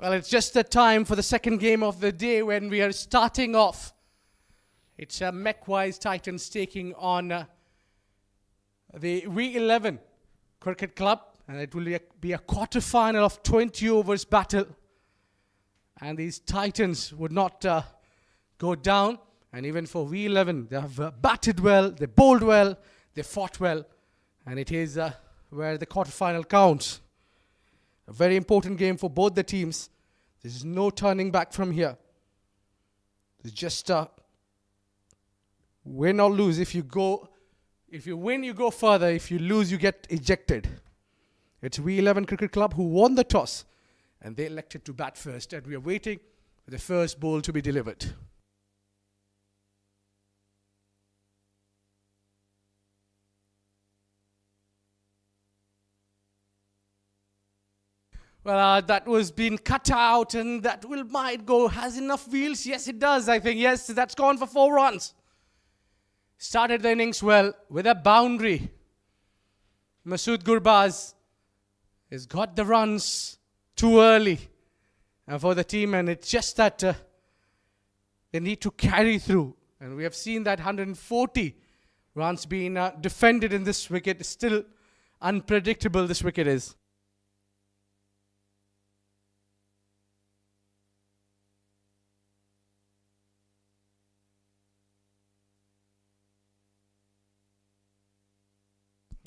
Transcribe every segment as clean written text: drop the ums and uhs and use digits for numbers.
Well, it's just the time for the second game of the day when we are starting off. It's Macwise Titans taking on the V11 Cricket Club, and it will be a quarter-final of 20 overs battle. And these Titans would not go down. And even for V11, they have batted well, they bowled well, they fought well. And it is where the quarter-final counts. A very important game for both the teams. There's no turning back from here. It's just win or lose. If you win, you go further. If you lose, you get ejected. It's V11 Cricket Club who won the toss, and they elected to bat first. And we are waiting for the first ball to be delivered. Well, that was being cut out, and that might go. Has enough wheels? Yes, it does. I think, yes, that's gone for 4 runs. Started the innings well with a boundary. Gurbaz has got the runs too early for the team, and it's just that they need to carry through. And we have seen that 140 runs being defended in this wicket. Still unpredictable this wicket is.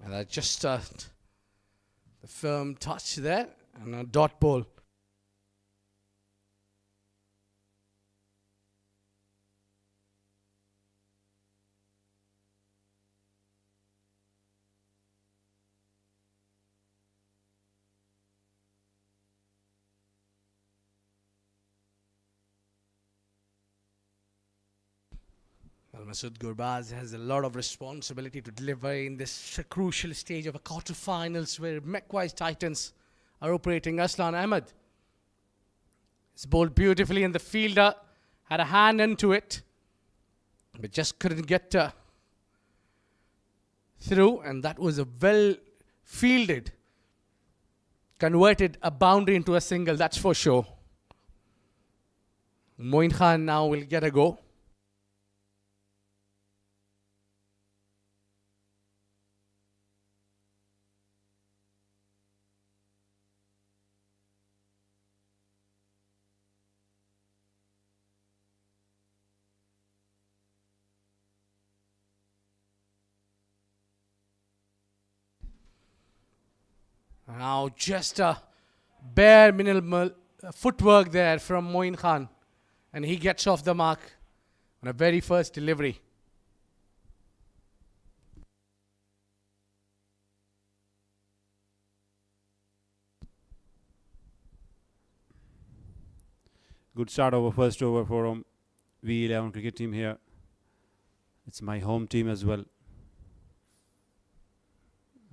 And just the firm touch there and a dot ball. Gurbaz has a lot of responsibility to deliver in this crucial stage of a quarterfinals where Macwise Titans are operating. Aslan Ahmed is bowled beautifully, and the fielder had a hand into it, but just couldn't get through, and that was a well fielded, converted a boundary into a single, that's for sure. Moin Khan now will get a go. Now just a bare minimal footwork there from Moin Khan, and he gets off the mark on a very first delivery. Good start over first over for V11 cricket team here. It's my home team as well.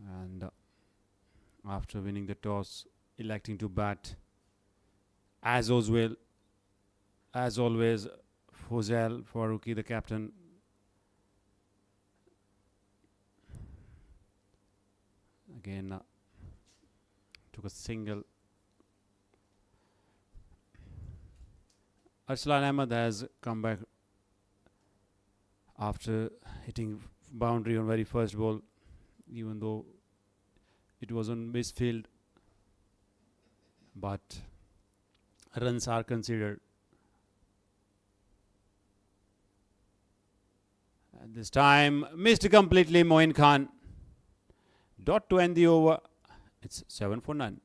And after winning the toss, electing to bat as always, Fozal Farooqi, the captain. Again, took a single. Aslan Ahmed has come back after hitting boundary on very first ball, even though it was on misfield, but runs are considered. At this time, missed completely Moin Khan. Dot to end the over. It's 7 for none.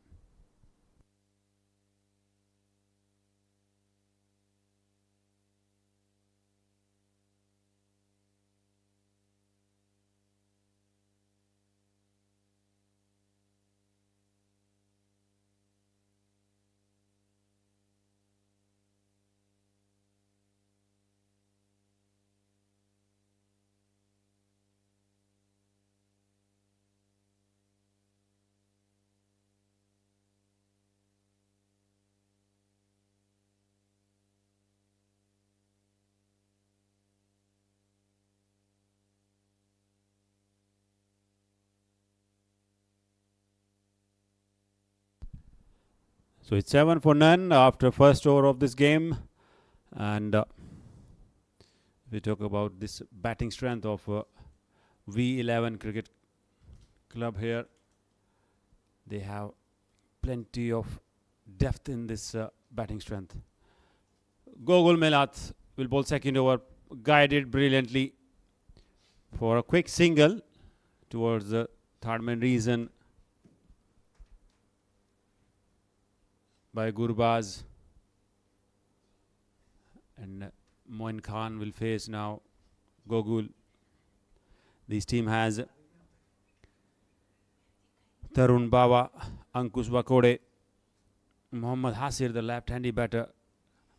So it's 7 for none after first over of this game. And we talk about this batting strength of V11 Cricket Club here. They have plenty of depth in this batting strength. Gogul Melat will bowl second over, guided brilliantly for a quick single towards the third man reason by Gurbaz. And Moin Khan will face now Gogul. This team has Tarun Bawa, Ankush Wakode, Mohammad Hasir, the left-handy batter,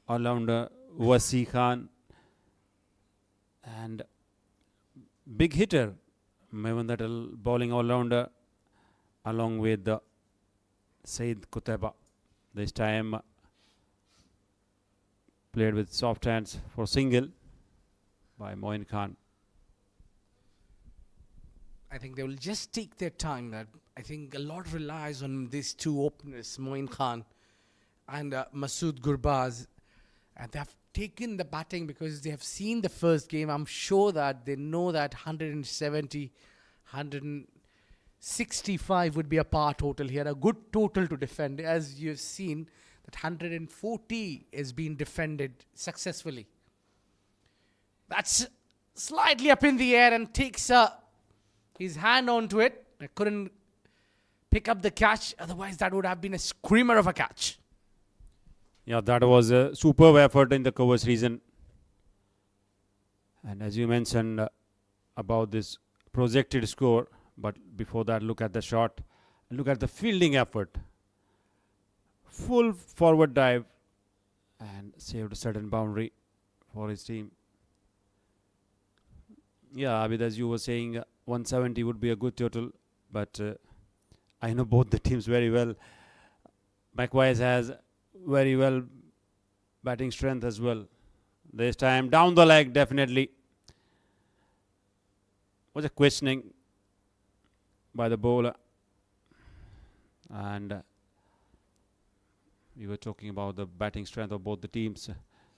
all-rounder Wasi Khan, and big hitter Mevan Thatal, bowling all-rounder, along with Saeed Kuteba. This time played with soft hands for single by Moin Khan. I think they will just take their time. I think a lot relies on these two openers, Moin Khan and Masood Gurbaz. And they have taken the batting because they have seen the first game. I'm sure that they know that 170, 165 would be a par total here. A good total to defend. As you've seen, that 140 is being defended successfully. That's slightly up in the air and takes his hand onto it. I couldn't pick up the catch. Otherwise, that would have been a screamer of a catch. Yeah, that was a superb effort in the covers region. And as you mentioned about this projected score, but before that, look at the shot. Look at the fielding effort. Full forward dive and saved a certain boundary for his team. Yeah, Abid, as you were saying, 170 would be a good total, but I know both the teams very well. Macwise has very well batting strength as well. This time down the leg, definitely. Was a questioning by the bowler. And we were talking about the batting strength of both the teams.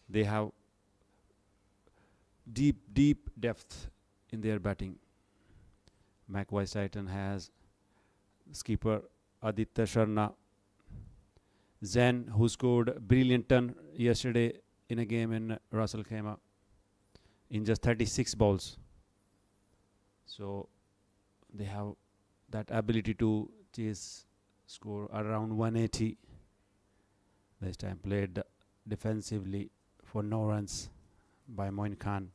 They have deep depth in their batting. Macwise Titan has skipper Aditya Sharma, Zen, who scored a brilliant ton yesterday in a game in Russell Khaimah in just 36 balls. So they have that ability to chase score around 180. This time played defensively for no runs by Moin Khan.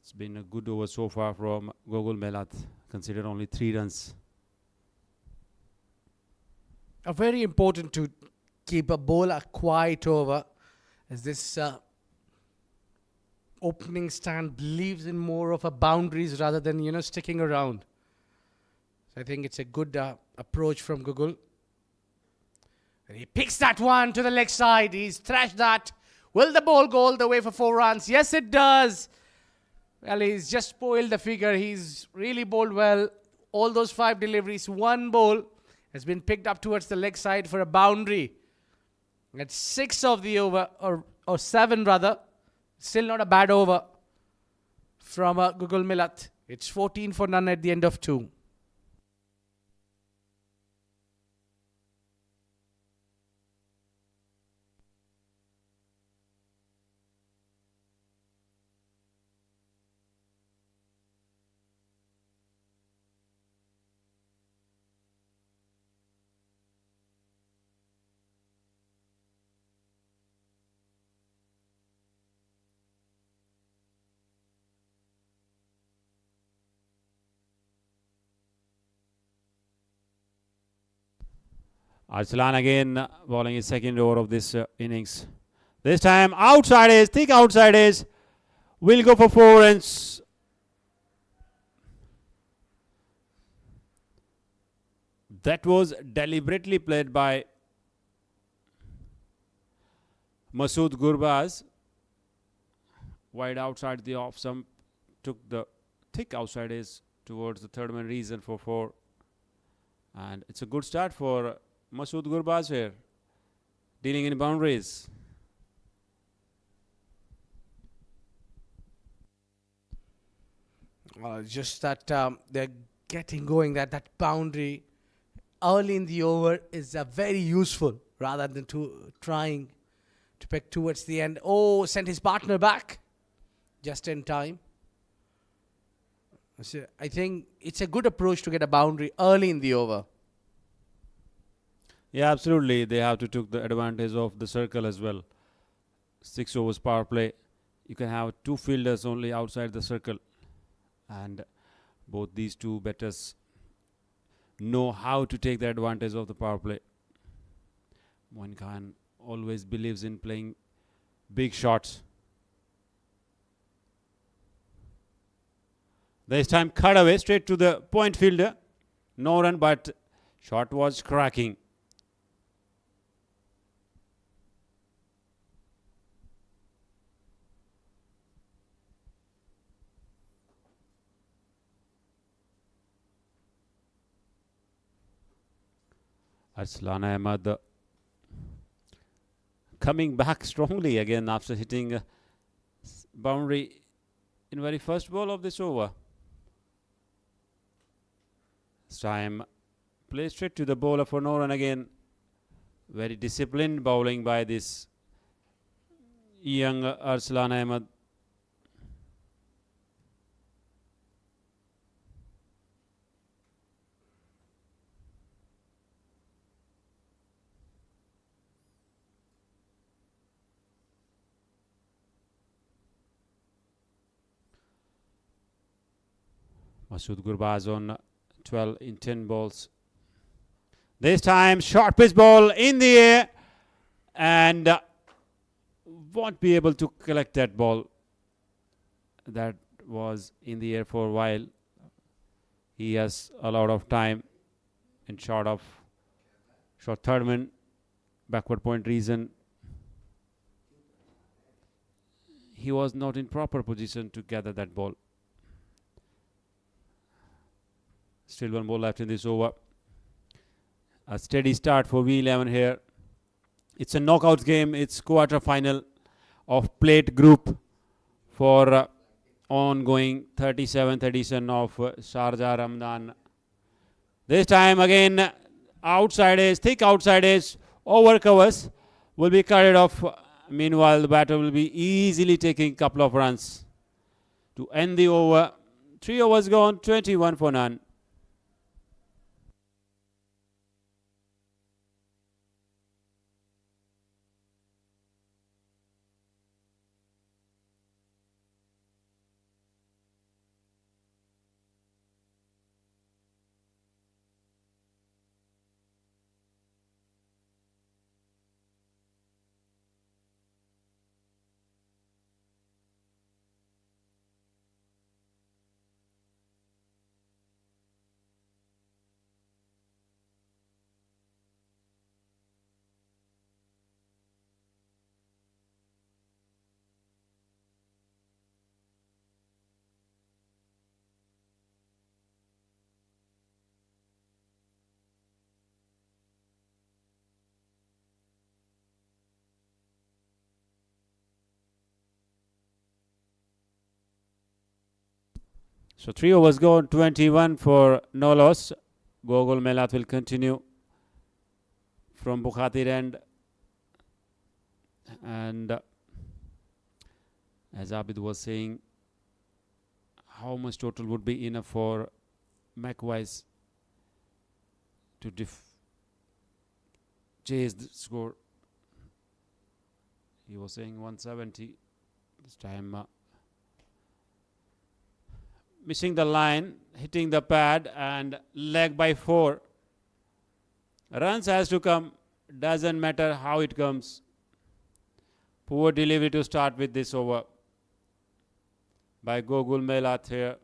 It's been a good over so far from Gogul Melat, considered only 3 runs. Very important to keep a bowler quiet over, as this opening stand believes in more of a boundaries rather than sticking around. So I think it's a good approach from Gogul. And he picks that one to the leg side. He's thrashed that. Will the ball go all the way for 4 runs? Yes, it does. Well, he's just spoiled the figure. He's really bowled well. All those 5 deliveries, 1 ball has been picked up towards the leg side for a boundary. That's 6 of the over, or 7 rather. Still not a bad over from Gogul Melat. It's 14 for none at the end of 2. Arslan again bowling his second over of this innings. This time outside edge, thick outside edge. Will go for 4 runs. That was deliberately played by Masood Gurbaz. Wide outside the off stump. Took the thick outside edge towards the third man reason for 4. And it's a good start for Masood Gurbaz here. dealing in boundaries. Just that they're getting going, that boundary early in the over is very useful rather than trying to pick towards the end. Oh, sent his partner back just in time. So I think it's a good approach to get a boundary early in the over. Yeah, absolutely. They have to take the advantage of the circle as well. 6 overs power play. You can have 2 fielders only outside the circle. And both these two batters know how to take the advantage of the power play. Moin Khan always believes in playing big shots. This time cut away straight to the point fielder. No run, but shot was cracking. Arslan Ahmad coming back strongly again after hitting a boundary in very first ball of this over. This time play straight to the bowler for no run again. Very disciplined bowling by this young Arslan Ahmad. Masood Gurbaz on 12 in 10 balls. This time short pitch ball in the air and won't be able to collect that ball. That was in the air for a while. He has a lot of time in short third man, backward point reason. He was not in proper position to gather that ball. Still 1 ball left in this over. A steady start for V11 here. It's a knockout game. It's quarter final of plate group for ongoing 37th edition of Sharjah Ramadan. This time again outside edge, thick outside edge, over covers will be carried off. Meanwhile, the batter will be easily taking a couple of runs to end the over. 3 overs gone, 21 for none. So 3 overs gone, 21 for no loss. Gogol Melat will continue from Bukhatir end. And as Abid was saying, how much total would be enough for Macwise to chase the score? He was saying 170. This time missing the line, hitting the pad and leg by 4. Runs has to come, doesn't matter how it comes. Poor delivery to start with this over by Gogul Melat here.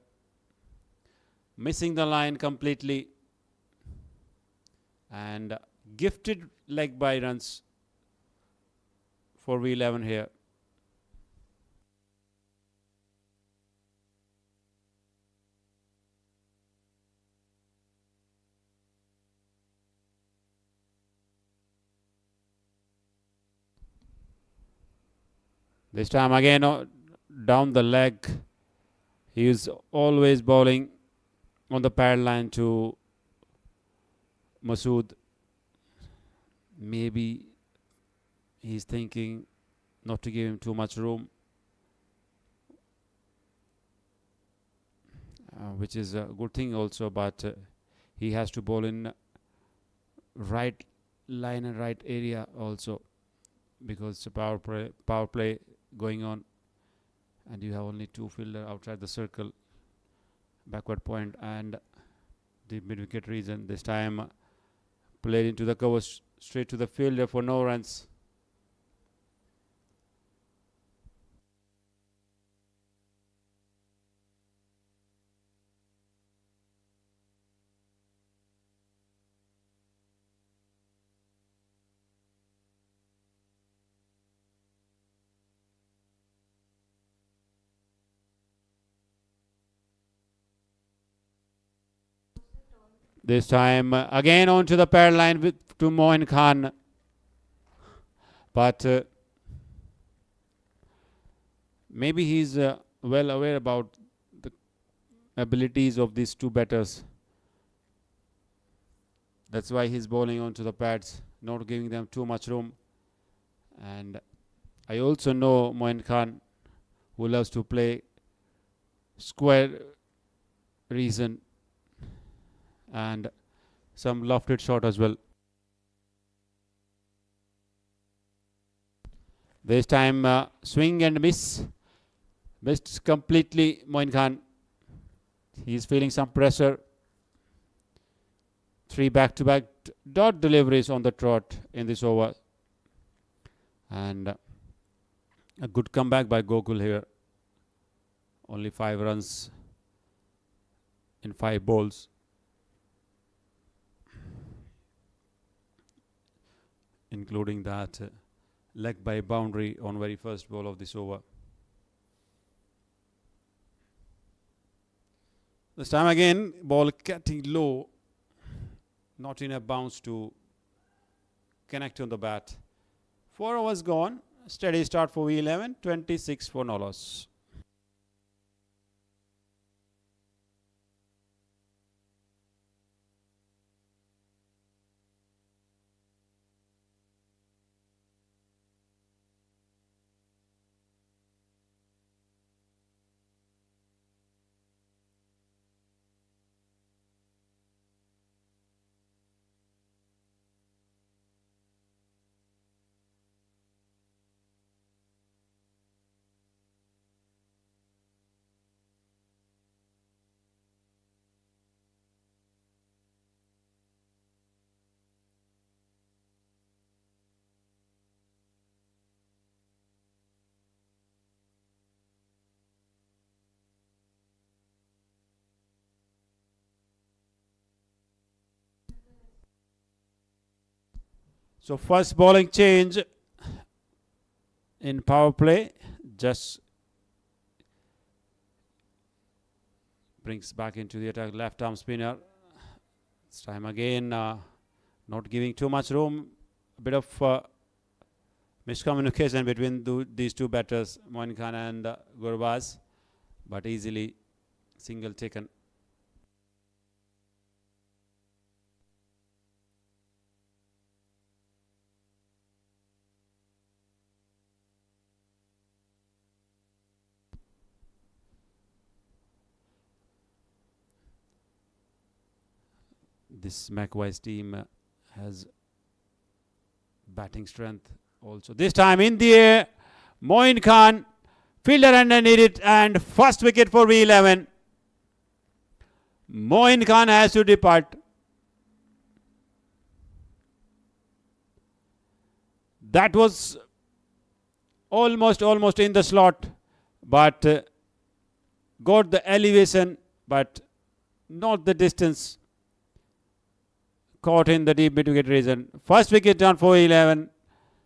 Missing the line completely and gifted leg by runs for V11 here. This time again down the leg. He is always bowling on the pad line to Masood. Maybe he's thinking not to give him too much room, which is a good thing also, but he has to bowl in right line and right area also, because the power play going on and you have only two fielder outside the circle, backward point and the mid wicket region. This time played into the cover straight to the fielder for no runs. This time again onto the pad line to Moin Khan. But maybe he's well aware about the abilities of these two batters. That's why he's bowling onto the pads, not giving them too much room. And I also know Moin Khan, who loves to play square reason and some lofted shot as well. This time swing and miss. Missed completely Moin Khan. He's feeling some pressure. 3 back-to-back dot deliveries on the trot in this over. And a good comeback by Gokul here. Only 5 runs in 5 balls. Including that leg by boundary on very first ball of this over. This time again, ball getting low, not in a bounce to connect on the bat. 4 overs gone, steady start for V11, 26 for no loss. So first bowling change in power play, just brings back into the attack left arm spinner. This time again not giving too much room, a bit of miscommunication between these two batters, Moin Khan and Gurbaz, but easily single taken. This Macwise team has batting strength also. This time in the air, Moin Khan, fielder underneath it, and first wicket for V11. Moin Khan has to depart. That was almost in the slot, but got the elevation, but not the distance. Caught in the deep mid wicket region. First wicket down for 11.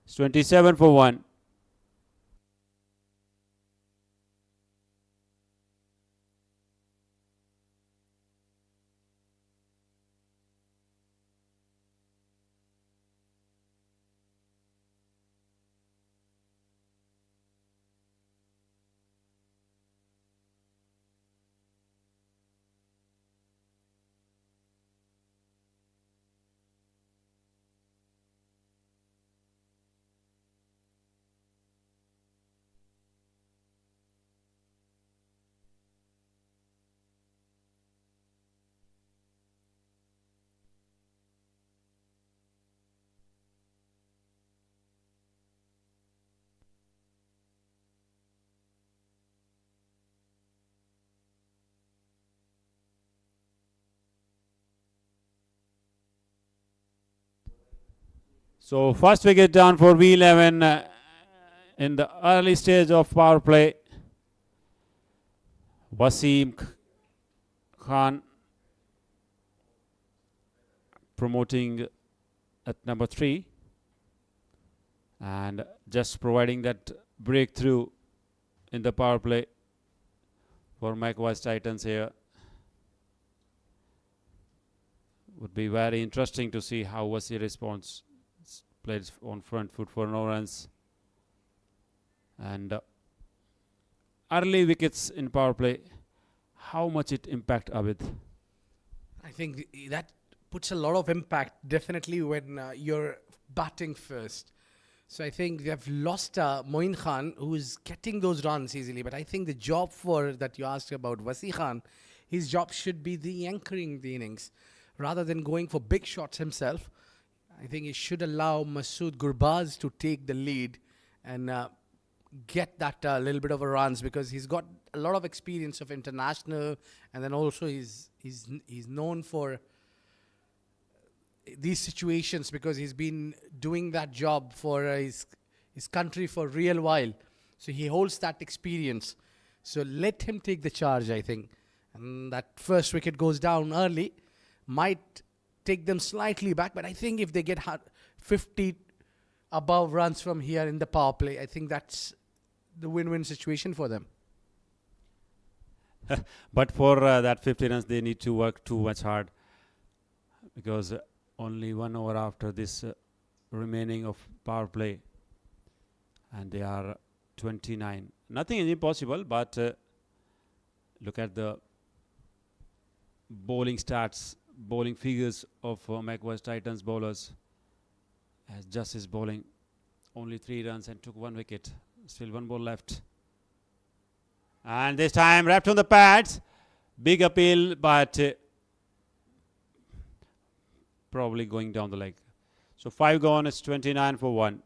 It's 27 for 1. So first wicket down for V11 in the early stage of power play. Wasim Khan promoting at number 3 and just providing that breakthrough in the power play for Macwise Titans here. Would be very interesting to see how Wasi responds. Plays on front foot for no runs. And early wickets in power play, how much it impact Abid? I think that puts a lot of impact, definitely, when you're batting first. So I think they've lost Moin Khan, who is getting those runs easily. But I think the job for that you asked about Wasi Khan, his job should be the anchoring the innings. Rather than going for big shots himself, I think he should allow Masood Gurbaz to take the lead and get that little bit of a runs, because he's got a lot of experience of international, and then also he's known for these situations because he's been doing that job for his country for a real while. So he holds that experience. So let him take the charge, I think. And that first wicket goes down early, might take them slightly back, but I think if they get 50 above runs from here in the power play, I think that's the win-win situation for them. But for that 50 runs, they need to work too much hard, because only 1 over after this remaining of power play, and they are 29. Nothing is impossible, but look at the bowling stats, bowling figures of Macwise Titans bowlers. As just is bowling only 3 runs and took 1 wicket. Still 1 ball left. And this time wrapped on the pads. Big appeal, but probably going down the leg. So 5 gone, it's 29 for 1.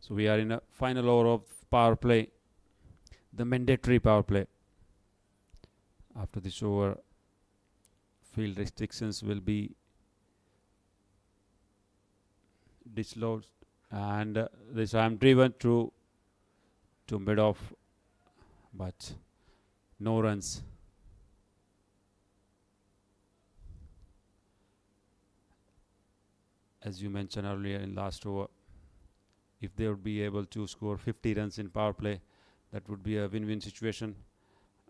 So we are in a final over of power play, the mandatory power play. After this over, field restrictions will be dislodged, and this time driven through to mid off, but no runs. As you mentioned earlier in last over, if they would be able to score 50 runs in power play, that would be a win-win situation.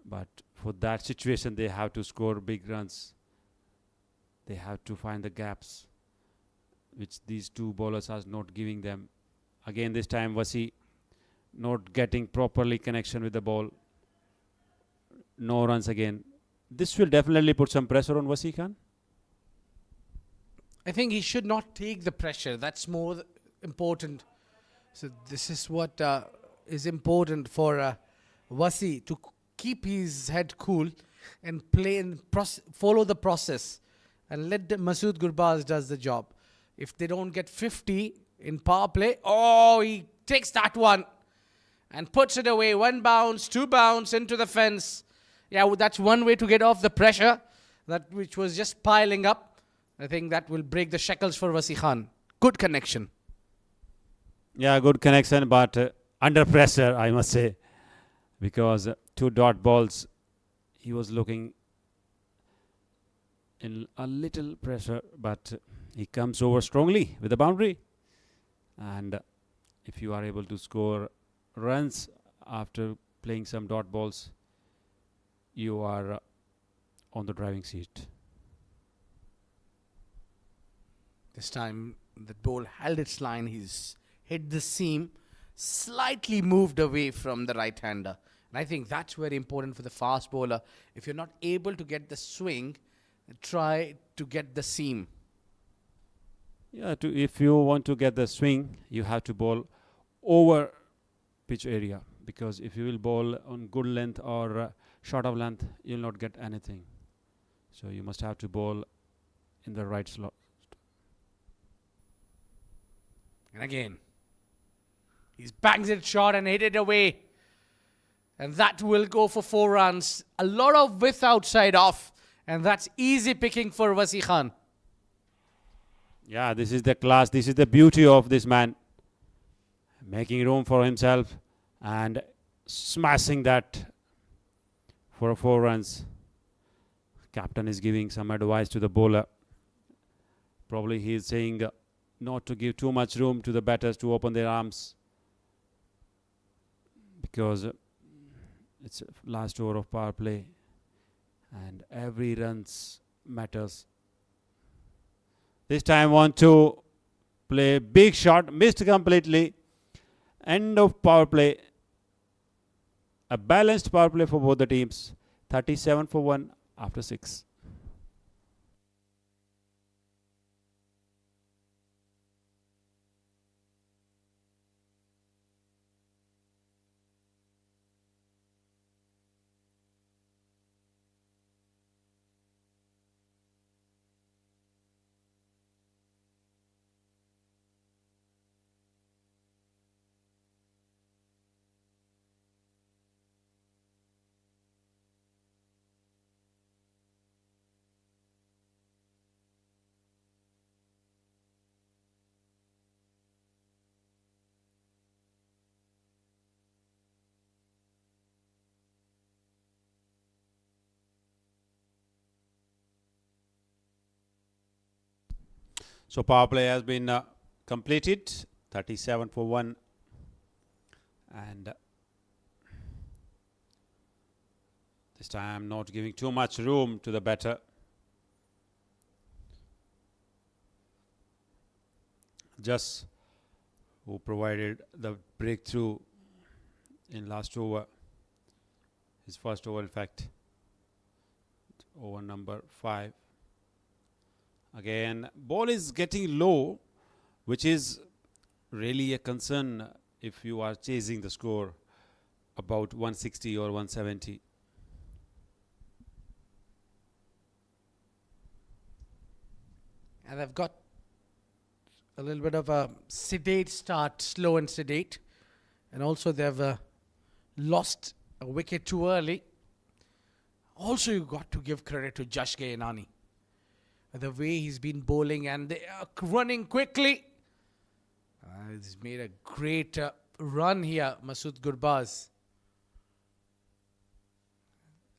But for that situation, they have to score big runs. They have to find the gaps, which these 2 bowlers are not giving them. Again, this time Wasi not getting properly connection with the ball. No runs again. This will definitely put some pressure on Wasi Khan. I think he should not take the pressure. That's more important. So this is what is important for Wasi, to keep his head cool and play and follow the process, and let Masood Gurbaz does the job. If they don't get 50 in power play, he takes that one and puts it away. 1 bounce, 2 bounce into the fence. Yeah, that's one way to get off the pressure, that which was just piling up. I think that will break the shackles for Wasi Khan. Good connection. Yeah, good connection, but under pressure, I must say, because 2 dot balls, he was looking in a little pressure, but he comes over strongly with the boundary. And if you are able to score runs after playing some dot balls, you are on the driving seat. This time the ball held its line. He's hit the seam, slightly moved away from the right-hander, And I think that's very important for the fast bowler. If you're not able to get the swing, try to get the seam. Yeah, if you want to get the swing, you have to bowl over pitch area, because if you will bowl on good length or short of length, you'll not get anything. So you must have to bowl in the right slot. And again, he's bangs it short and hit it away. And that will go for 4 runs. A lot of width outside off. And that's easy picking for Wasi Khan. Yeah, this is the class. This is the beauty of this man. Making room for himself and smashing that for 4 runs. Captain is giving some advice to the bowler. Probably he is saying not to give too much room to the batters to open their arms, because it's last over of power play and every runs matters. This time want to play big shot, missed completely. End of power play. A balanced power play for both the teams. 37 for 1 after 6. So power play has been completed. 37 for 1. And this time not giving too much room to the batter. Just who provided the breakthrough in last over. His first over, in fact. Over number 5. Again, ball is getting low, which is really a concern if you are chasing the score about 160 or 170. And they've got a little bit of a sedate start, slow and sedate. And also they've lost a wicket too early. Also, you got to give credit to Jash Gayanani. The way he's been bowling, and they are running quickly. He's made a great run here, Masood Gurbaz.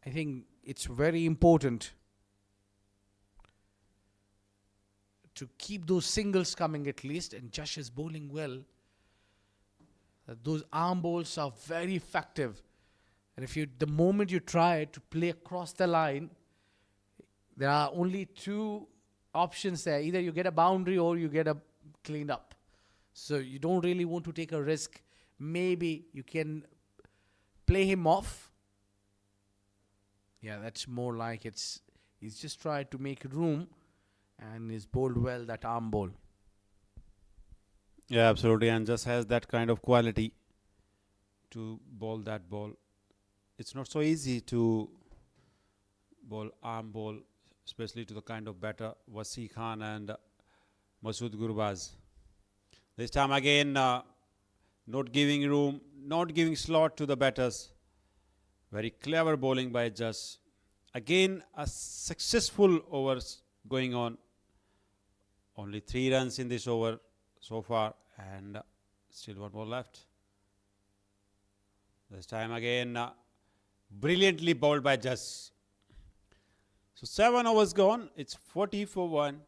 I think it's very important to keep those singles coming at least, and Jash is bowling well. Those arm bowls are very effective. And the moment you try to play across the line, there are only 2 options there. Either you get a boundary or you get a cleaned up. So you don't really want to take a risk. Maybe you can play him off. Yeah, that's more like he's just tried to make room, and he's bowled well that arm ball. Yeah, absolutely. And just has that kind of quality to bowl that ball. It's not so easy to bowl arm ball, especially to the kind of batter Wasi Khan and Masood Gurbaz. This time again, not giving room, not giving slot to the batters. Very clever bowling by Jash. Again, a successful overs going on. Only 3 runs in this over so far, and still 1 more left. This time again, brilliantly bowled by Jash. So 7 overs gone. It's 40 for 1.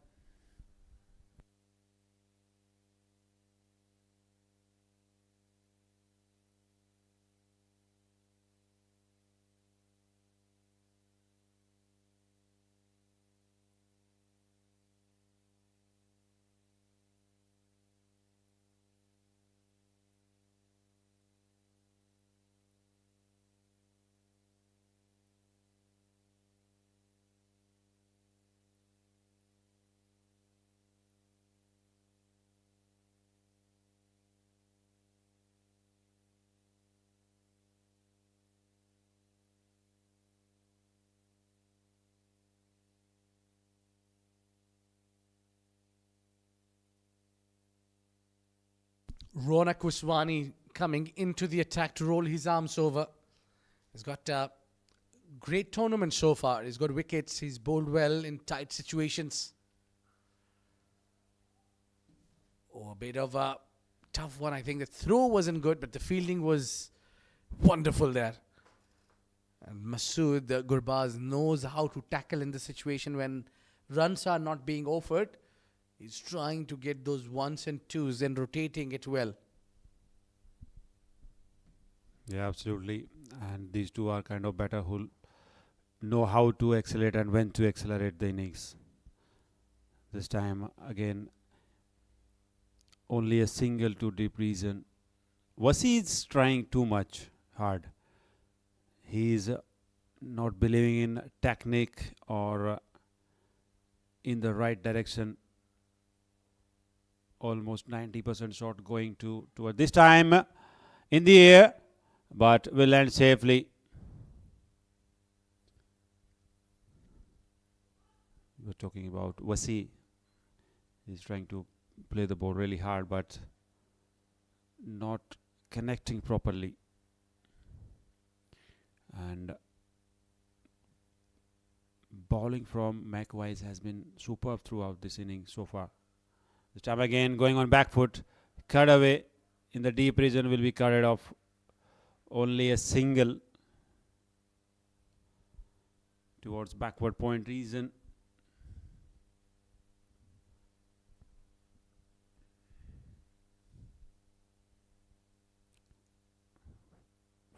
Ronak Uswani coming into the attack to roll his arms over. He's got a great tournament so far. He's got wickets. He's bowled well in tight situations. Oh, a bit of a tough one. I think the throw wasn't good, but the fielding was wonderful there. And Masood Gurbaz knows how to tackle in the situation when runs are not being offered. He's trying to get those ones and twos and rotating it well. Yeah, absolutely. And these two are kind of better who know how to accelerate and when to accelerate the innings. This time again, only a single to deep region. Wasi is trying too much hard. He is not believing in technique or in the right direction. Almost 90% shot going toward this time in the air, but will land safely. We're talking about Wasi. He's trying to play the ball really hard, but not connecting properly. And bowling from Macwise has been superb throughout this inning so far. This time again going on back foot, cut away in the deep region, will be cutted off. Only a single towards backward point region.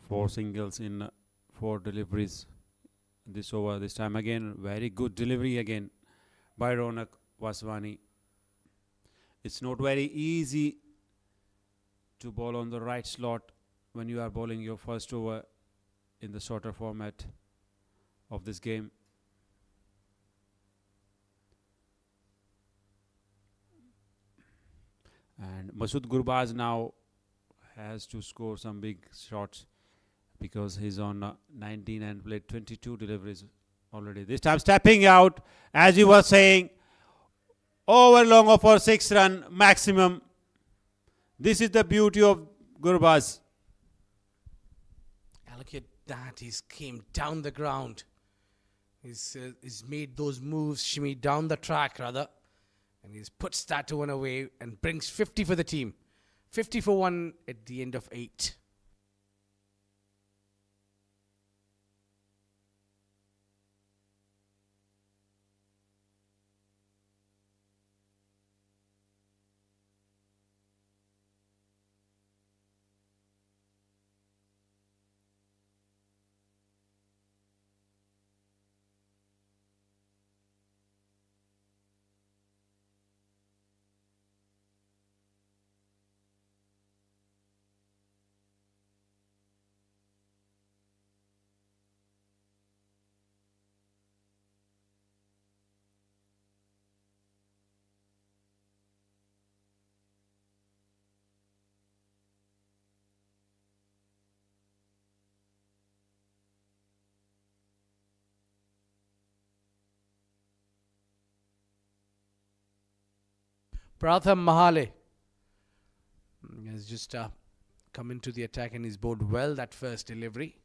Four singles in 4 deliveries this over. This time again, very good delivery again by Ronak Waswani. It's not very easy to bowl on the right slot when you are bowling your first over in the shorter format of this game. And Masood Gurbaz now has to score some big shots because he's on 19 and played 22 deliveries already. This time stepping out, as you were saying, over long of for 6 run maximum. This is the beauty of Gurbaz. Look at that. He's came down the ground. He's made those moves, shimmy down the track rather. And he's puts that one away and brings 50 for the team. 50 for 1 at the end of 8. Pratham Mahale has just come into the attack and he's bowled well that first delivery.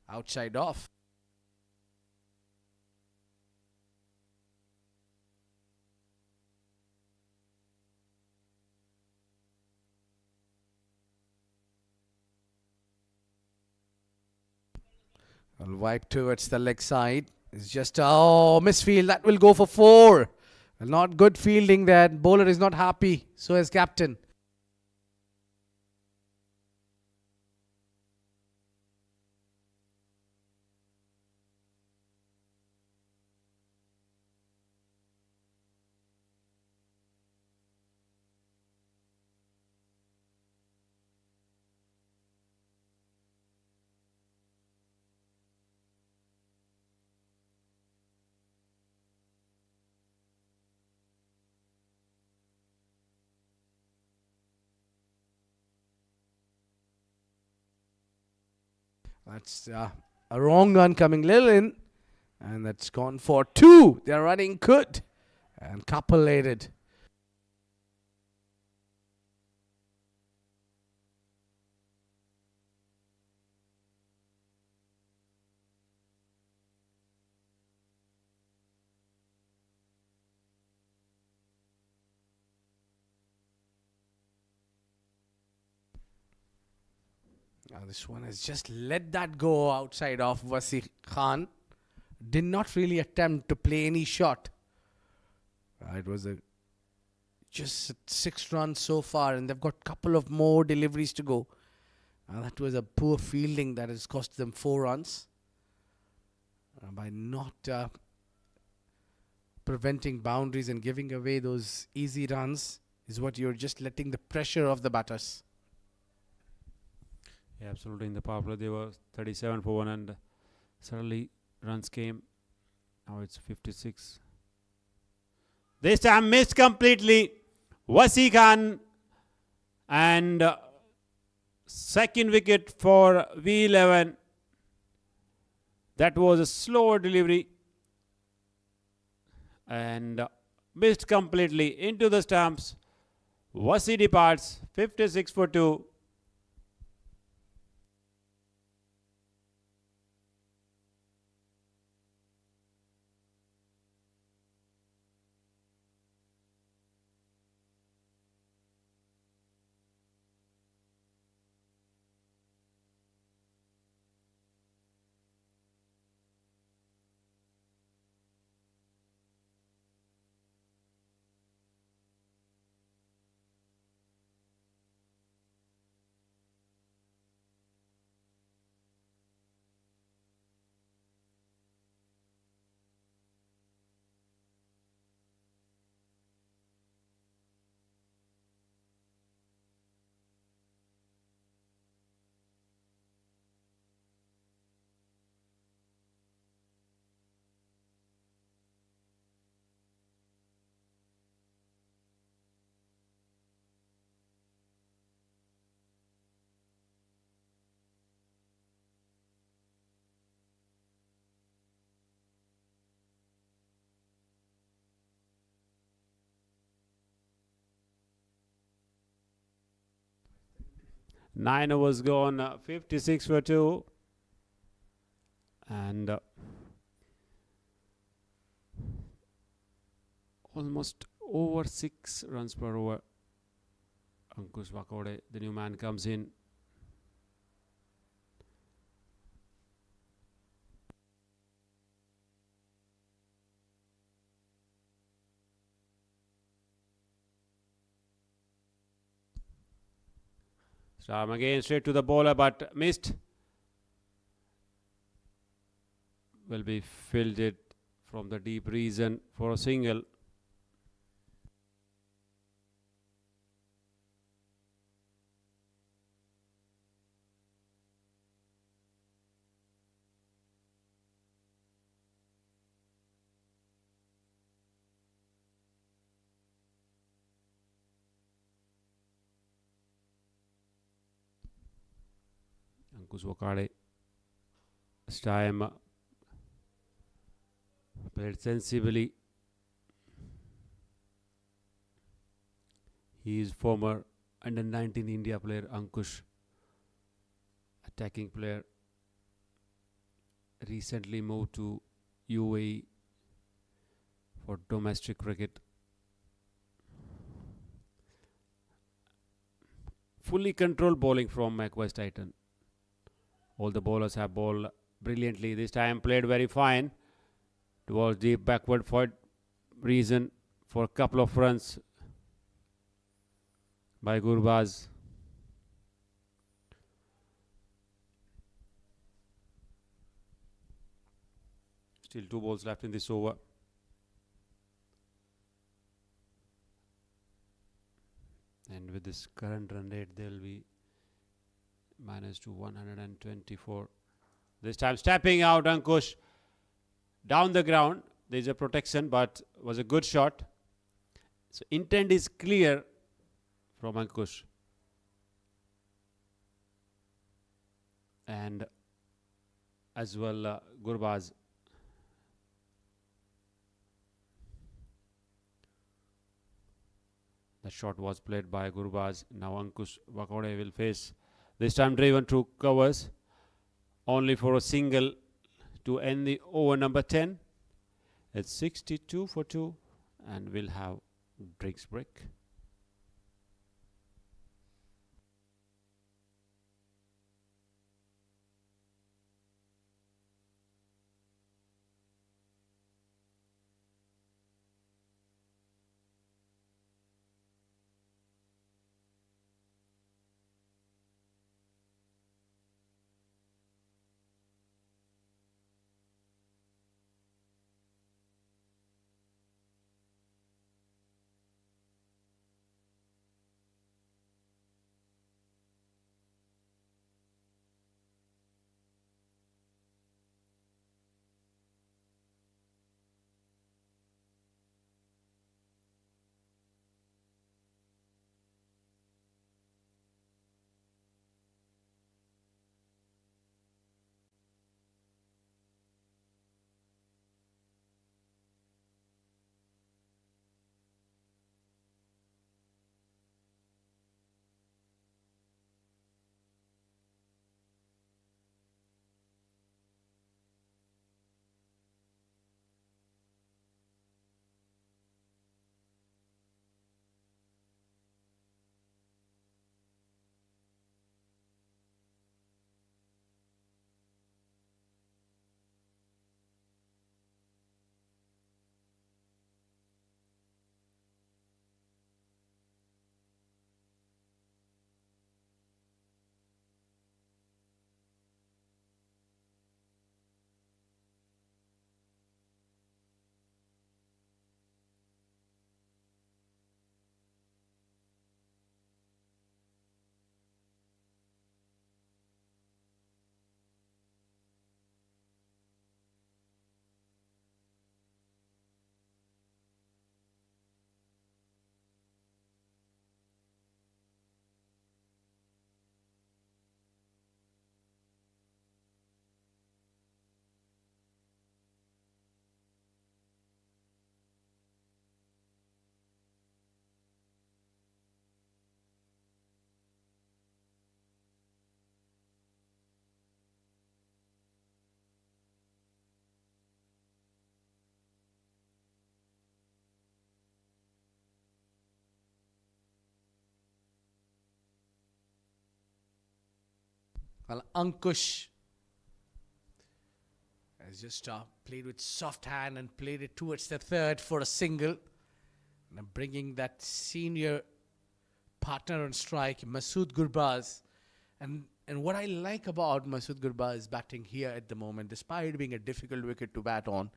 Outside off. Well, wide towards the leg side. It's just misfield. That will go for 4. Well, not good fielding there. Bowler is not happy. So is captain. That's a wrong one coming little in. And that's gone for 2. They're running good. And coupleated. Now this one has just let that go outside of Wasi Khan. Did not really attempt to play any shot. It was just 6 runs so far, and they've got a couple of more deliveries to go. That was a poor fielding that has cost them 4 runs. By not preventing boundaries and giving away those easy runs is what you're just letting the pressure of the batters. Yeah, absolutely. In the power play, they were 37 for 1, and suddenly runs came. Now it's 56. This time missed completely. Wasi Khan, and second wicket for V11. That was a slower delivery and missed completely into the stumps. Wasi departs 56 for 2. Nine overs gone, 56 for 2. And almost over 6 runs per over. Ankush Vakode, the new man, comes in. Start again straight to the bowler, but missed. Will be fielded from the deep region for a single. Ankush Vakade this time played sensibly. He is former under 19 India player Ankush, attacking player, recently moved to UAE for domestic cricket. Fully controlled bowling from Macwise Titan. All the bowlers have bowled brilliantly. This time played very fine towards deep backward for reason for a couple of runs by Gurbaz. Still 2 balls left in this over. And with this current run rate, they will be minus to 124. This time stepping out Ankush down the ground. There is a protection, but was a good shot. So intent is clear from Ankush. And as well Gurbaz. The shot was played by Gurbaz. Now Ankush Vakode will face, this time driven through covers, only for a single to end the over number 10. It's 62 for 2 and we'll have drinks break. Well, Ankush has just played with soft hand and played it towards the third for a single. And bringing that senior partner on strike, Masood Gurbaz. And what I like about Masood Gurbaz batting here at the moment, despite being a difficult wicket to bat on,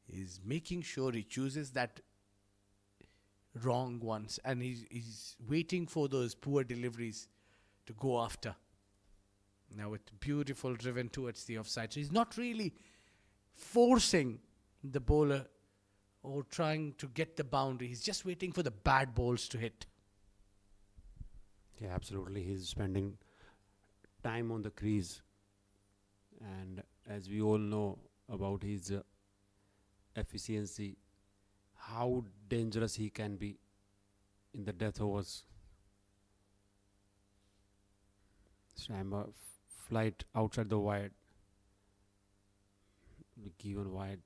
is making sure he chooses that wrong ones. And he's waiting for those poor deliveries to go after. Now with beautiful driven towards the offside. So he's not really forcing the bowler or trying to get the boundary. He's just waiting for the bad balls to hit. Yeah, absolutely. He's spending time on the crease. And as we all know about his efficiency, how dangerous he can be in the death overs. So I'm a flight outside the wide. Given wide.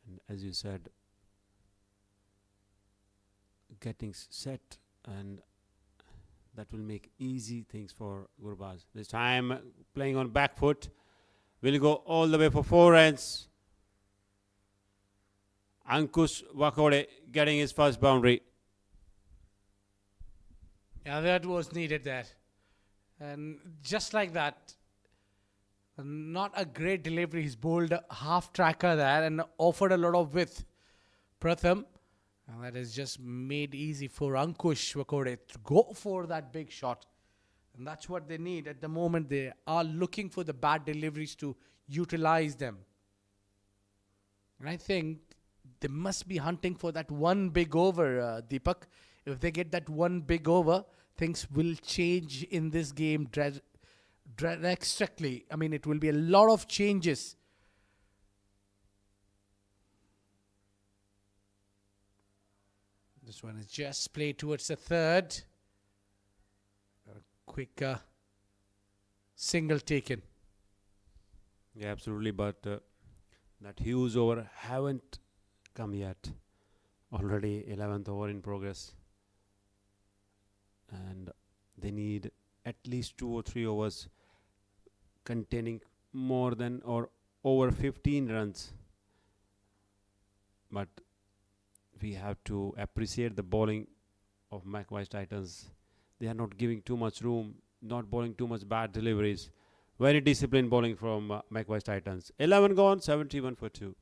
And as you said, getting set, and that will make easy things for Gurbaz. This time playing on back foot, will go all the way for 4 runs. Ankush Wakode getting his first boundary. Yeah, that was needed there. And just like that, not a great delivery. He's bowled a half tracker there and offered a lot of Pratham. And that is just made easy for Ankush Wakode to go for that big shot. And that's what they need at the moment. They are looking for the bad deliveries to utilize them. And I think they must be hunting for that one big over, Deepak. If they get that one big over, things will change in this game drastically. I mean, it will be a lot of changes. This one is just played towards the third. A quick single taken. Yeah, absolutely. But that huge over haven't come yet. Already 11th over in progress. And they need at least 2 or 3 overs containing more than or over 15 runs. But we have to appreciate the bowling of Macwise Titans. They are not giving too much room, not bowling too much bad deliveries. Very disciplined bowling from Macwise Titans. 11 gone, 71 for 2.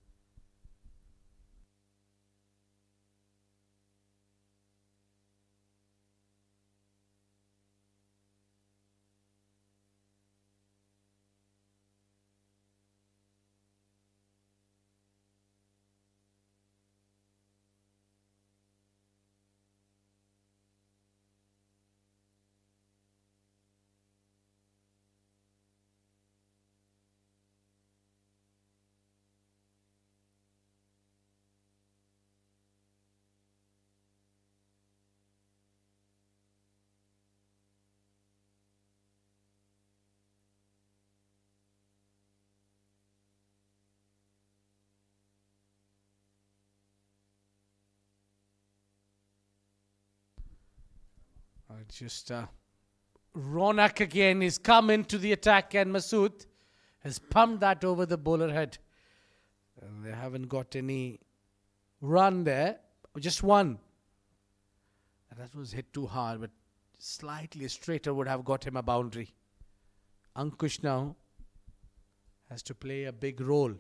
Just Ronak again is come into the attack, and Masood has pumped that over the bowler head. And they haven't got any run there, just one. And that was hit too hard, but slightly straighter would have got him a boundary. Ankush now has to play a big role.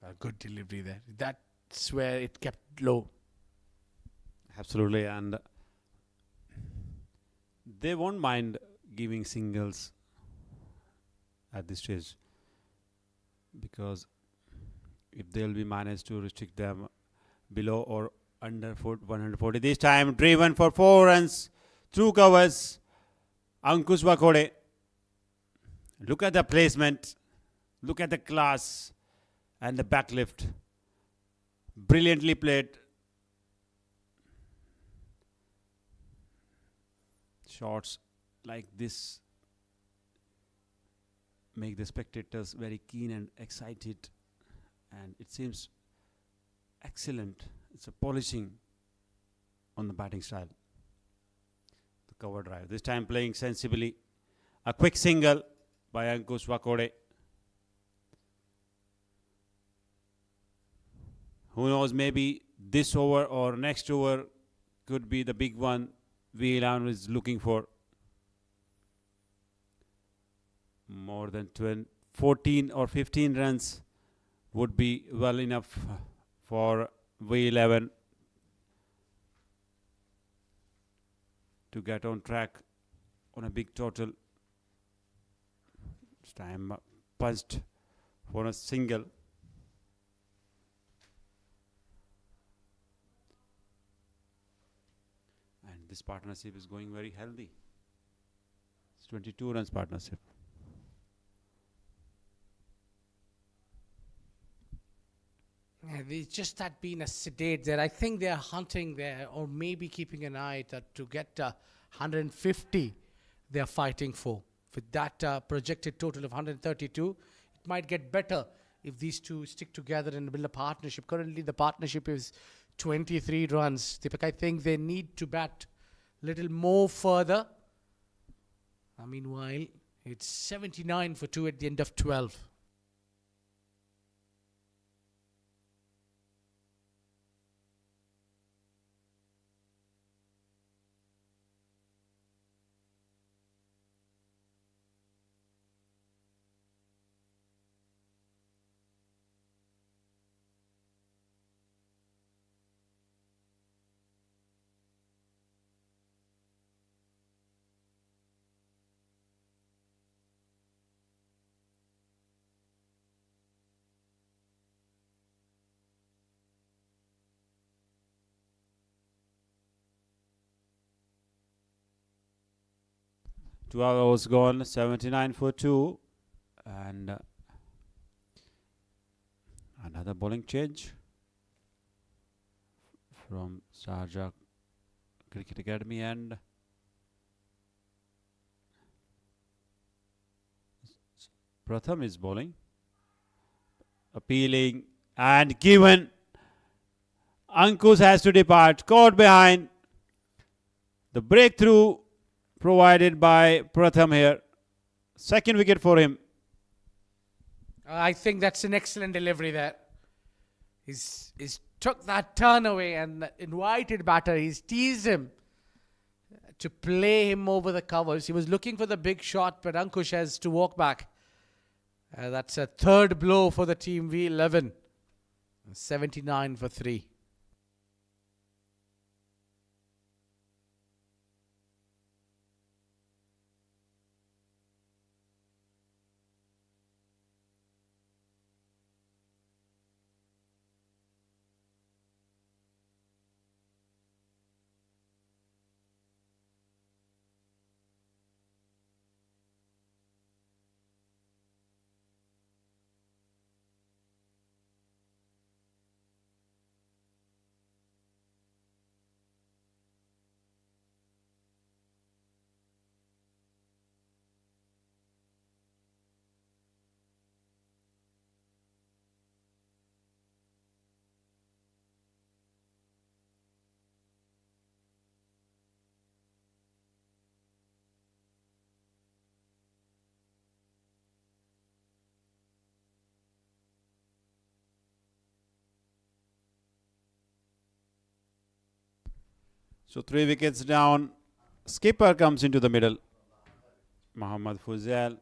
A good delivery there. That's where it kept low. Absolutely, and they won't mind giving singles at this stage, because if they'll be managed to restrict them below or under 140. This time driven for 4 runs through covers. Ankush Wakode. Look at the placement, look at the class and the backlift. Brilliantly played. Shots like this make the spectators very keen and excited, and it seems excellent It's a polishing on the batting style. The cover drive. This time playing sensibly. A quick single by Ankush Wakode. Who knows, maybe this over or next over could be the big one VLan is looking for. More than 14 or 15 runs would be well enough for V11 to get on track on a big total. This time punched for a single. And this partnership is going very healthy. It's 22 runs partnership. Yeah, there's just that being a sedate there. I think they're hunting there, or maybe keeping an eye to get 150 they're fighting for. With that projected total of 132, it might get better if these two stick together and build a partnership. Currently, the partnership is 23 runs. Deepak, I think they need to bat a little more further. Meanwhile, it's 79 for 2 at the end of 12. Two hours gone, 79 for 2. And another bowling change from Sharjah Cricket Academy, and Pratham is bowling. Appealing and given. Ankush has to depart. Caught behind. The breakthrough provided by Pratham here. Second wicket for him. I think that's an excellent delivery there. He's took that turn away and invited batter. He's teased him to play him over the covers. He was looking for the big shot, but Ankush has to walk back. That's a third blow for the team V11. 79 for 3. So 3 wickets down. Skipper comes into the middle. Mohammad Fuzail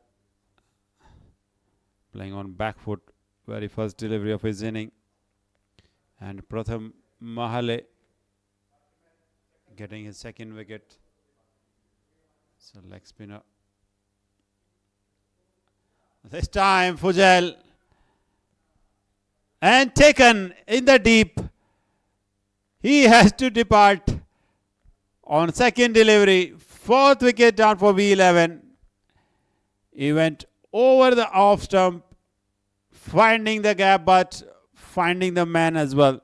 playing on back foot. Very first delivery of his inning. And Pratham Mahale getting his second wicket. So leg spinner. This time Fuzail. And taken in the deep. He has to depart. On second delivery, 4th wicket down for V11. He went over the off stump, finding the gap, but finding the man as well.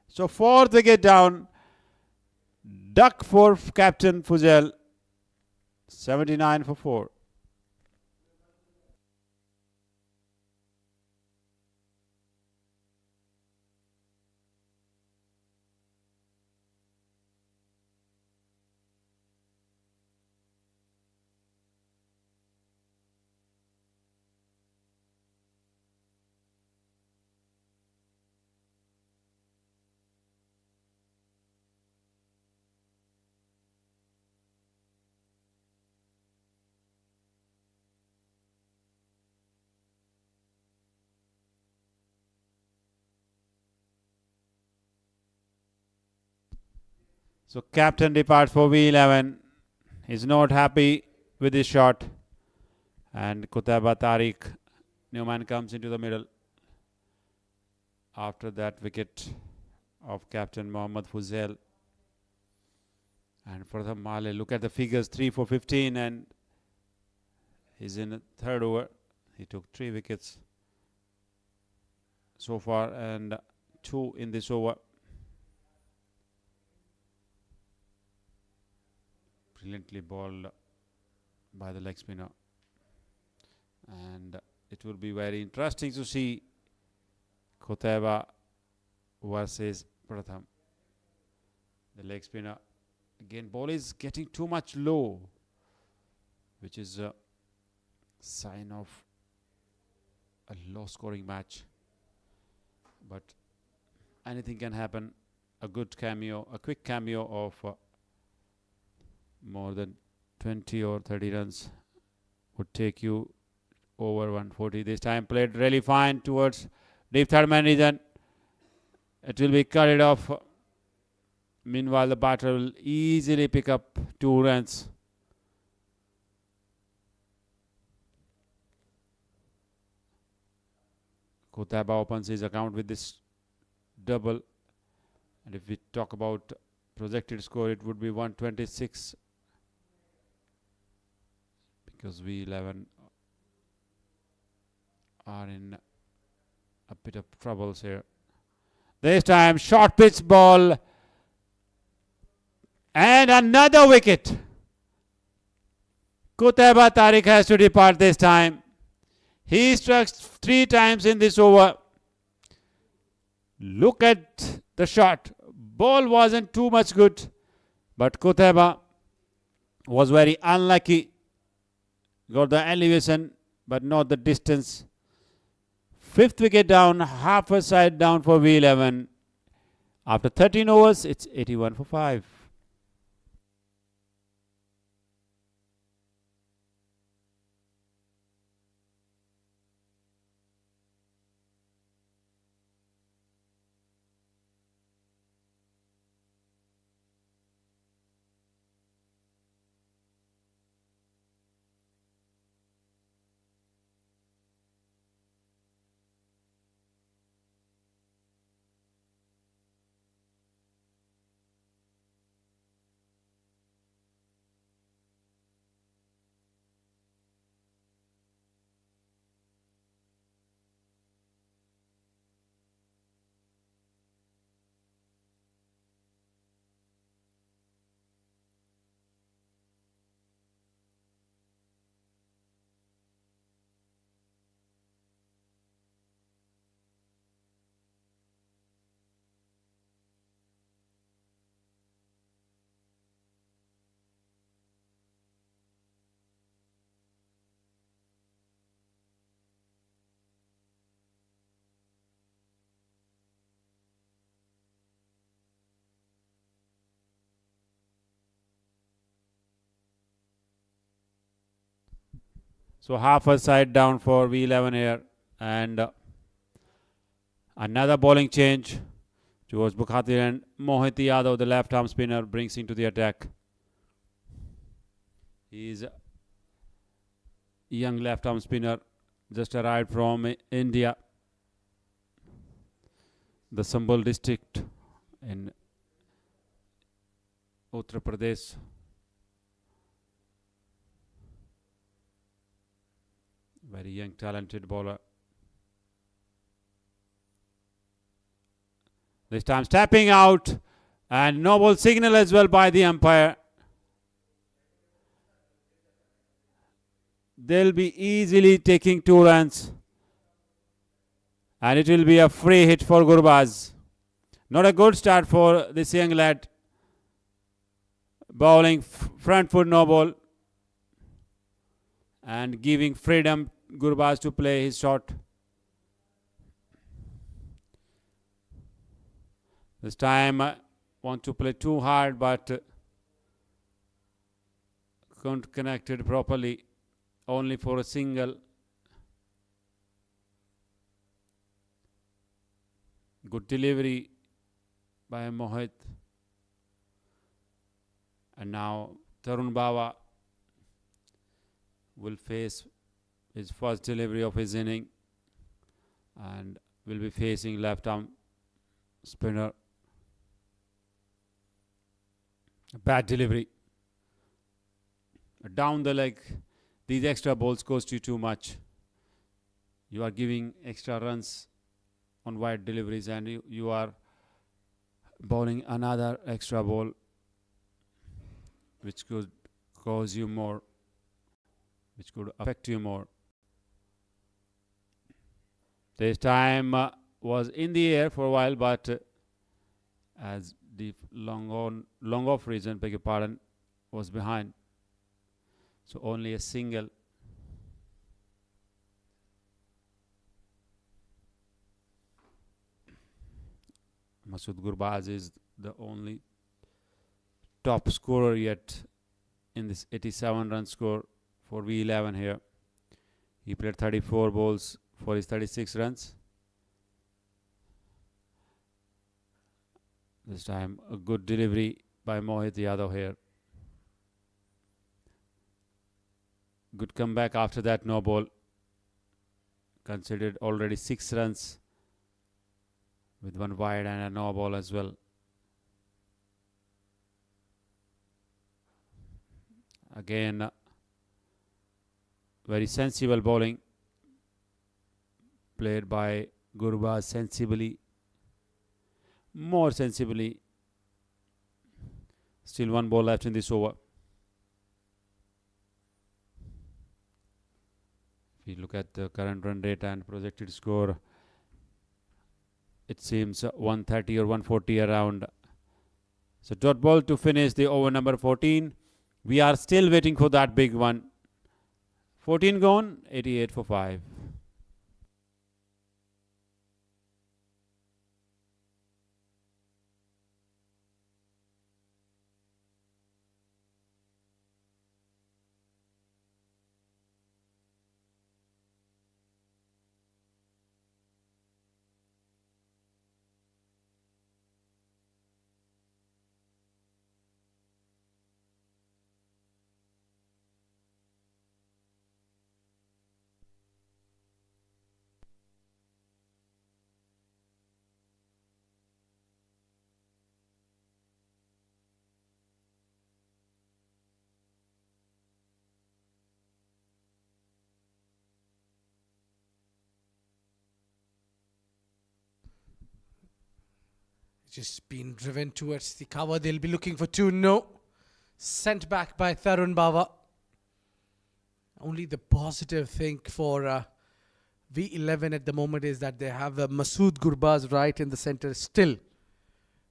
So 4th wicket down. Duck for captain Fuzail. 79 for 4. So captain departs for V11. He's not happy with his shot. And Qutaiba Tariq, new man, comes into the middle. After that wicket of captain Mohammad Fuzail. And Pratham Male, look at the figures, 3 for 15, and he's in the third over. He took 3 wickets so far and 2 in this over. Brilliantly bowled by the leg spinner. And it will be very interesting to see Qutaiba versus Pratham. The leg spinner. Again, ball is getting too much low, which is a sign of a low-scoring match. But anything can happen. A good cameo, a quick cameo of more than 20 or 30 runs would take you over 140. This time played really fine towards deep third man region. It will be carried off. Meanwhile, the batter will easily pick up 2 runs. Qutaiba opens his account with this double. And if we talk about projected score, it would be 126. Because V11 are in a bit of troubles here. This time, short pitch ball. And another wicket. Qutaiba Tariq has to depart this time. He struck 3 times in this over. Look at the shot. Ball wasn't too much good, but Qutaiba was very unlucky. Got the elevation, but not the distance. 5th wicket down, half a side down for V11. After 13 overs, it's 81 for 5. So half a side down for V11 here. And another bowling change towards Bukhatir, and Mohit Yadav, the left arm spinner, brings into the attack. He is a young left arm spinner, just arrived from India, the Sambal district in Uttar Pradesh. Very young, talented bowler. This time stepping out, and no ball signal as well by the umpire. They'll be easily taking 2 runs, and it will be a free hit for Gurbaz. Not a good start for this young lad. Bowling front foot no ball and giving freedom Gurbaz to play his shot. This time want to play too hard, but couldn't connect it properly, only for a single. Good delivery by Mohit. And now Tarun Bawa will face his first delivery of his inning and will be facing left arm spinner. Bad delivery. Down the leg. These extra balls cost you too much. You are giving extra runs on wide deliveries and you are bowling another extra ball which could cause you more, which could affect you more. This time was in the air for a while, but as the long off reason, beg your pardon, was behind. So only a single. Masood Gurbaz is the only top scorer yet in this 87 run score for V11 here. He played 34 balls for his 36 runs. This time a good delivery by Mohit Yadav here. Good comeback after that no ball. Considered already 6 runs with 1 wide and a no ball as well. Again, very sensible bowling played by Gurbaz, sensibly, more sensibly. Still 1 ball left in this over. If you look at the current run rate and projected score, it seems 130 or 140 around. So dot ball to finish the over number 14. We are still waiting for that big one. 14 gone, 88 for 5. Just been driven towards the cover. They'll be looking for 2. No. Sent back by Tarun Bawa. Only the positive thing for V11 at the moment is that they have Masood Gurbaz right in the center still.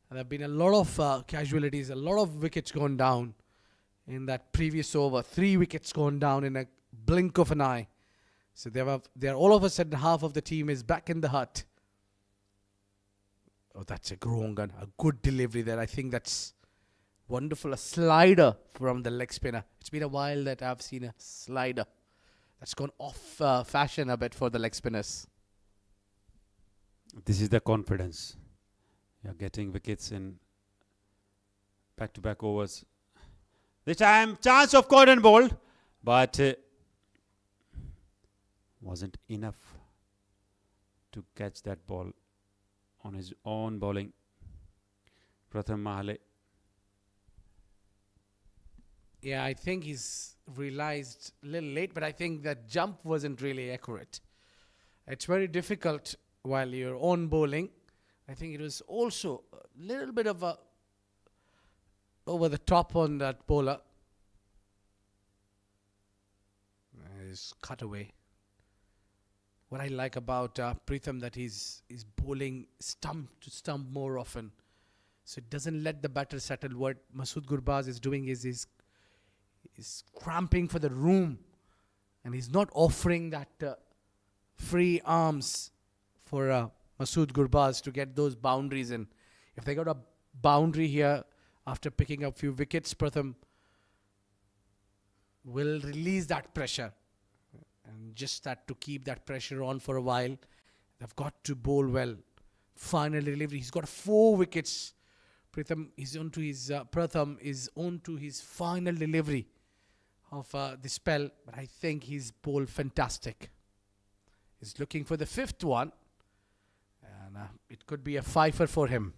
There have been a lot of casualties, a lot of wickets gone down in that previous over. 3 wickets gone down in a blink of an eye. So they're all of a sudden half of the team is back in the hut. Oh, that's a grown gun. A good delivery there. I think that's wonderful. A slider from the leg spinner. It's been a while that I've seen a slider. That's gone off fashion a bit for the leg spinners. This is the confidence. You're getting wickets in back-to-back overs. This time, chance of caught and bowled, but wasn't enough to catch that ball on his own bowling. Pratham Mahale. Yeah, I think he's realized a little late, but I think that jump wasn't really accurate. It's very difficult while you're on bowling. I think it was also a little bit of a over the top on that bowler. He's cut away. What I like about Pritham that he's bowling stump to stump more often, so it doesn't let the batter settle. What Masood Gurbaz is doing is he's cramping for the room, and he's not offering that free arms for Masood Gurbaz to get those boundaries in. If they got a boundary here after picking up few wickets, Pratham will release that pressure. And just that to keep that pressure on for a while, they've got to bowl well. Final delivery. He's got 4 wickets. Pratham is on to his final delivery of the spell, but I think he's bowled fantastic. He's looking for the fifth one, and it could be a fifer for him.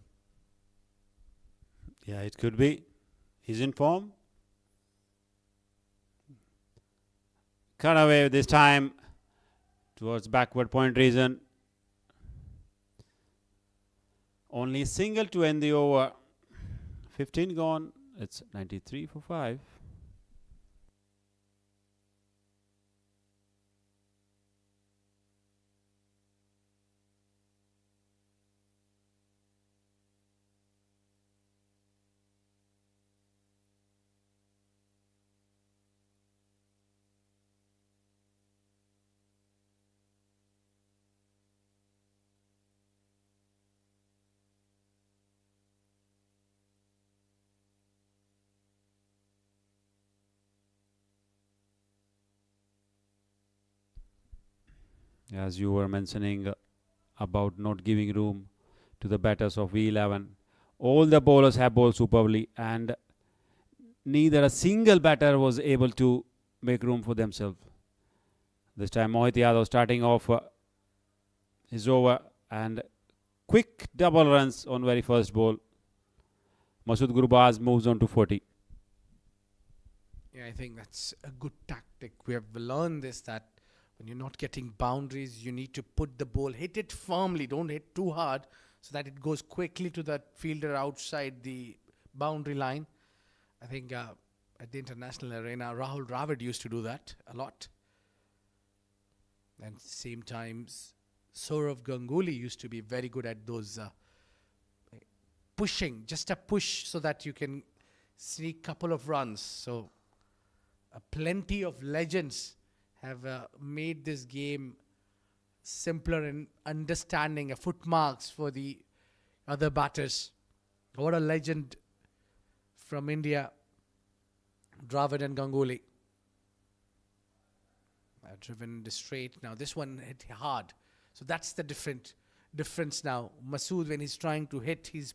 Yeah, it could be. He's in form. Cut away this time towards backward point region. Only a single to end the over. 15 gone. It's 93 for 5. As you were mentioning about not giving room to the batters of V11, all the bowlers have bowled superbly, and neither a single batter was able to make room for themselves. This time Mohit Yadav starting off his over, and quick double runs on very first ball. Masood Gurbaz moves on to 40. Yeah, I think that's a good tactic. We have learned this, that when you're not getting boundaries, you need to put the ball, hit it firmly, don't hit too hard, so that it goes quickly to that fielder outside the boundary line. I think at the international arena, Rahul Dravid used to do that a lot. And same times, Sourav Ganguly used to be very good at those pushing, just a push so that you can sneak couple of runs. So plenty of legends have made this game simpler in understanding, footmarks for the other batters. What a legend from India, Dravid and Ganguly. Driven the straight. Now this one hit hard. So that's the difference now. Masood, when he's trying to hit, he's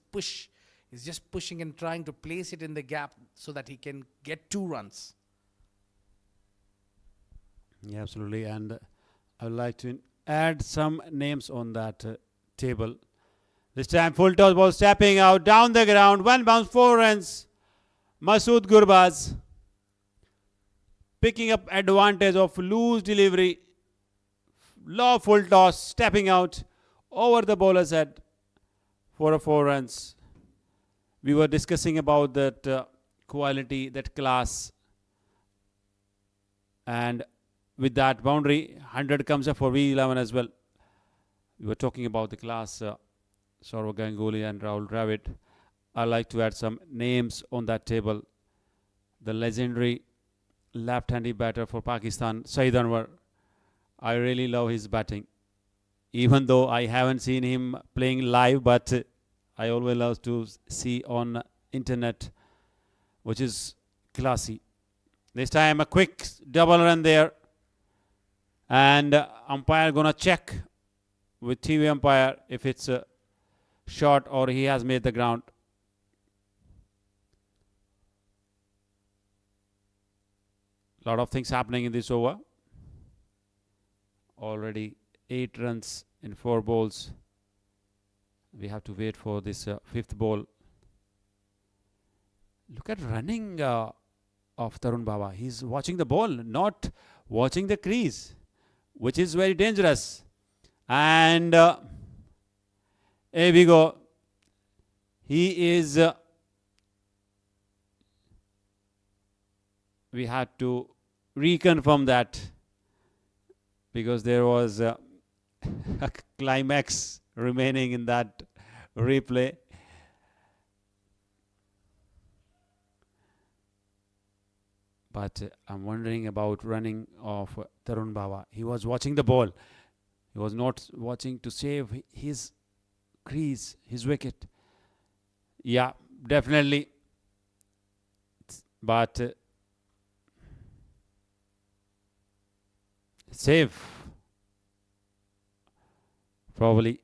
just pushing and trying to place it in the gap so that he can get 2 runs. Yeah, absolutely. And I would like to add some names on that table. This time full toss ball stepping out down the ground. 1 bounce, 4 runs. Masood Gurbaz picking up advantage of loose delivery. Low full toss, stepping out over the bowler's head for a 4 runs. We were discussing about that quality, that class. And with that boundary, 100 comes up for V11 as well. We were talking about the class, Sourav Ganguly and Rahul Dravid. I'd like to add some names on that table. The legendary left-handed batter for Pakistan, Saeed Anwar. I really love his batting. Even though I haven't seen him playing live, but I always love to see on internet, which is classy. This time a quick double run there. And umpire gonna check with TV umpire if it's a shot or he has made the ground. Lot of things happening in this over. Already 8 runs in 4 balls. We have to wait for this 5th ball. Look at running of Tarun Baba. He's watching the ball, not watching the crease, which is very dangerous. And here we go. He is... we had to reconfirm that because there was a climax remaining in that replay. But I'm wondering about running of Tarun Baba. He was watching the ball. He was not watching to save his crease, his wicket. Yeah, definitely. But save. Probably.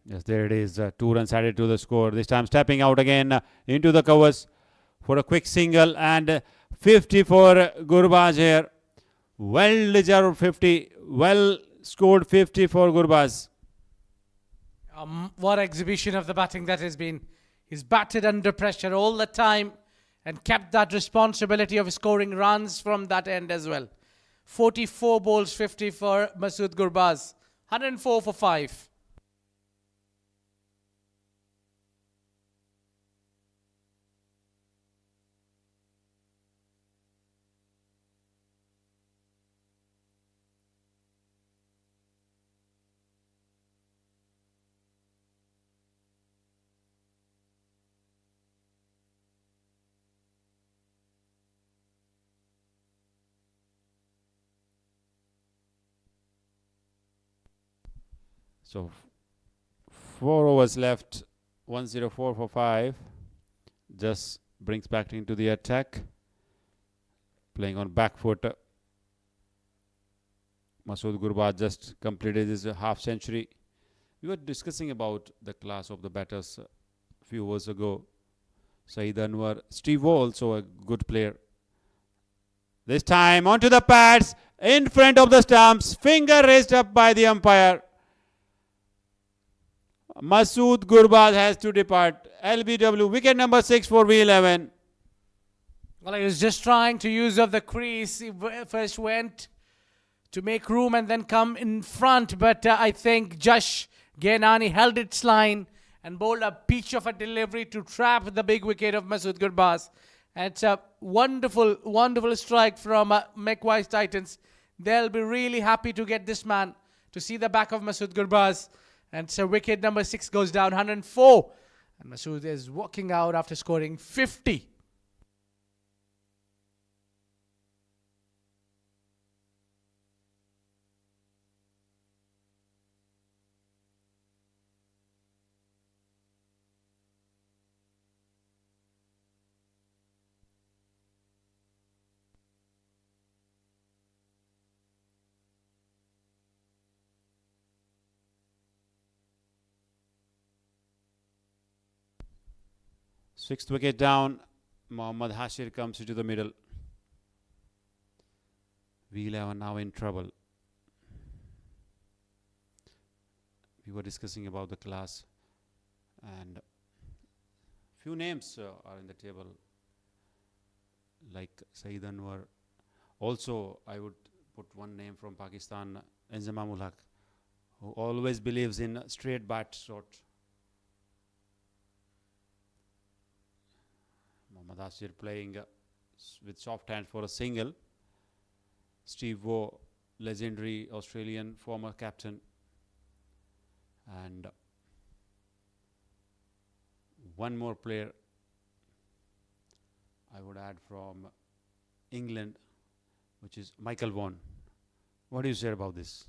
Yes, there it is. 2 runs added to the score. This time stepping out again into the covers for a quick single, and 50 for Gurbaz here. Well deserved 50. Well scored 50 for Gurbaz. What exhibition of the batting that has been. He's batted under pressure all the time and kept that responsibility of scoring runs from that end as well. 44 balls, 50 for Masood Gurbaz. 104 for 5. So 4 overs left. 104 for 5. Just brings back into the attack. Playing on back foot. Masood Gurbaz just completed his half century. We were discussing about the class of the batters a few hours ago. Saeed Anwar, Steve Waugh, also a good player. This time onto the pads, in front of the stumps, finger raised up by the umpire. Masood Gurbaz has to depart. LBW, wicket number 6 for V11. Well, he was just trying to use of the crease. He first went to make room and then come in front. But I think Jash Ghainani held its line and bowled a peach of a delivery to trap the big wicket of Masood Gurbaz. And it's a wonderful, wonderful strike from Macwise Titans. They'll be really happy to get this man, to see the back of Masood Gurbaz. And so wicket number 6 goes down, 104. And Masood is walking out after scoring 50. Sixth wicket down. Mohammad Hashir comes into the middle. V11 now in trouble. We were discussing about the class, and few names are in the table, like Saeed Anwar. Also, I would put one name from Pakistan, Enzamamul Haq, who always believes in straight bat shot. Mohammad Hashir playing with soft hand for a single. Steve Waugh, legendary Australian former captain. And one more player I would add from England, which is Michael Vaughan. What do you say about this?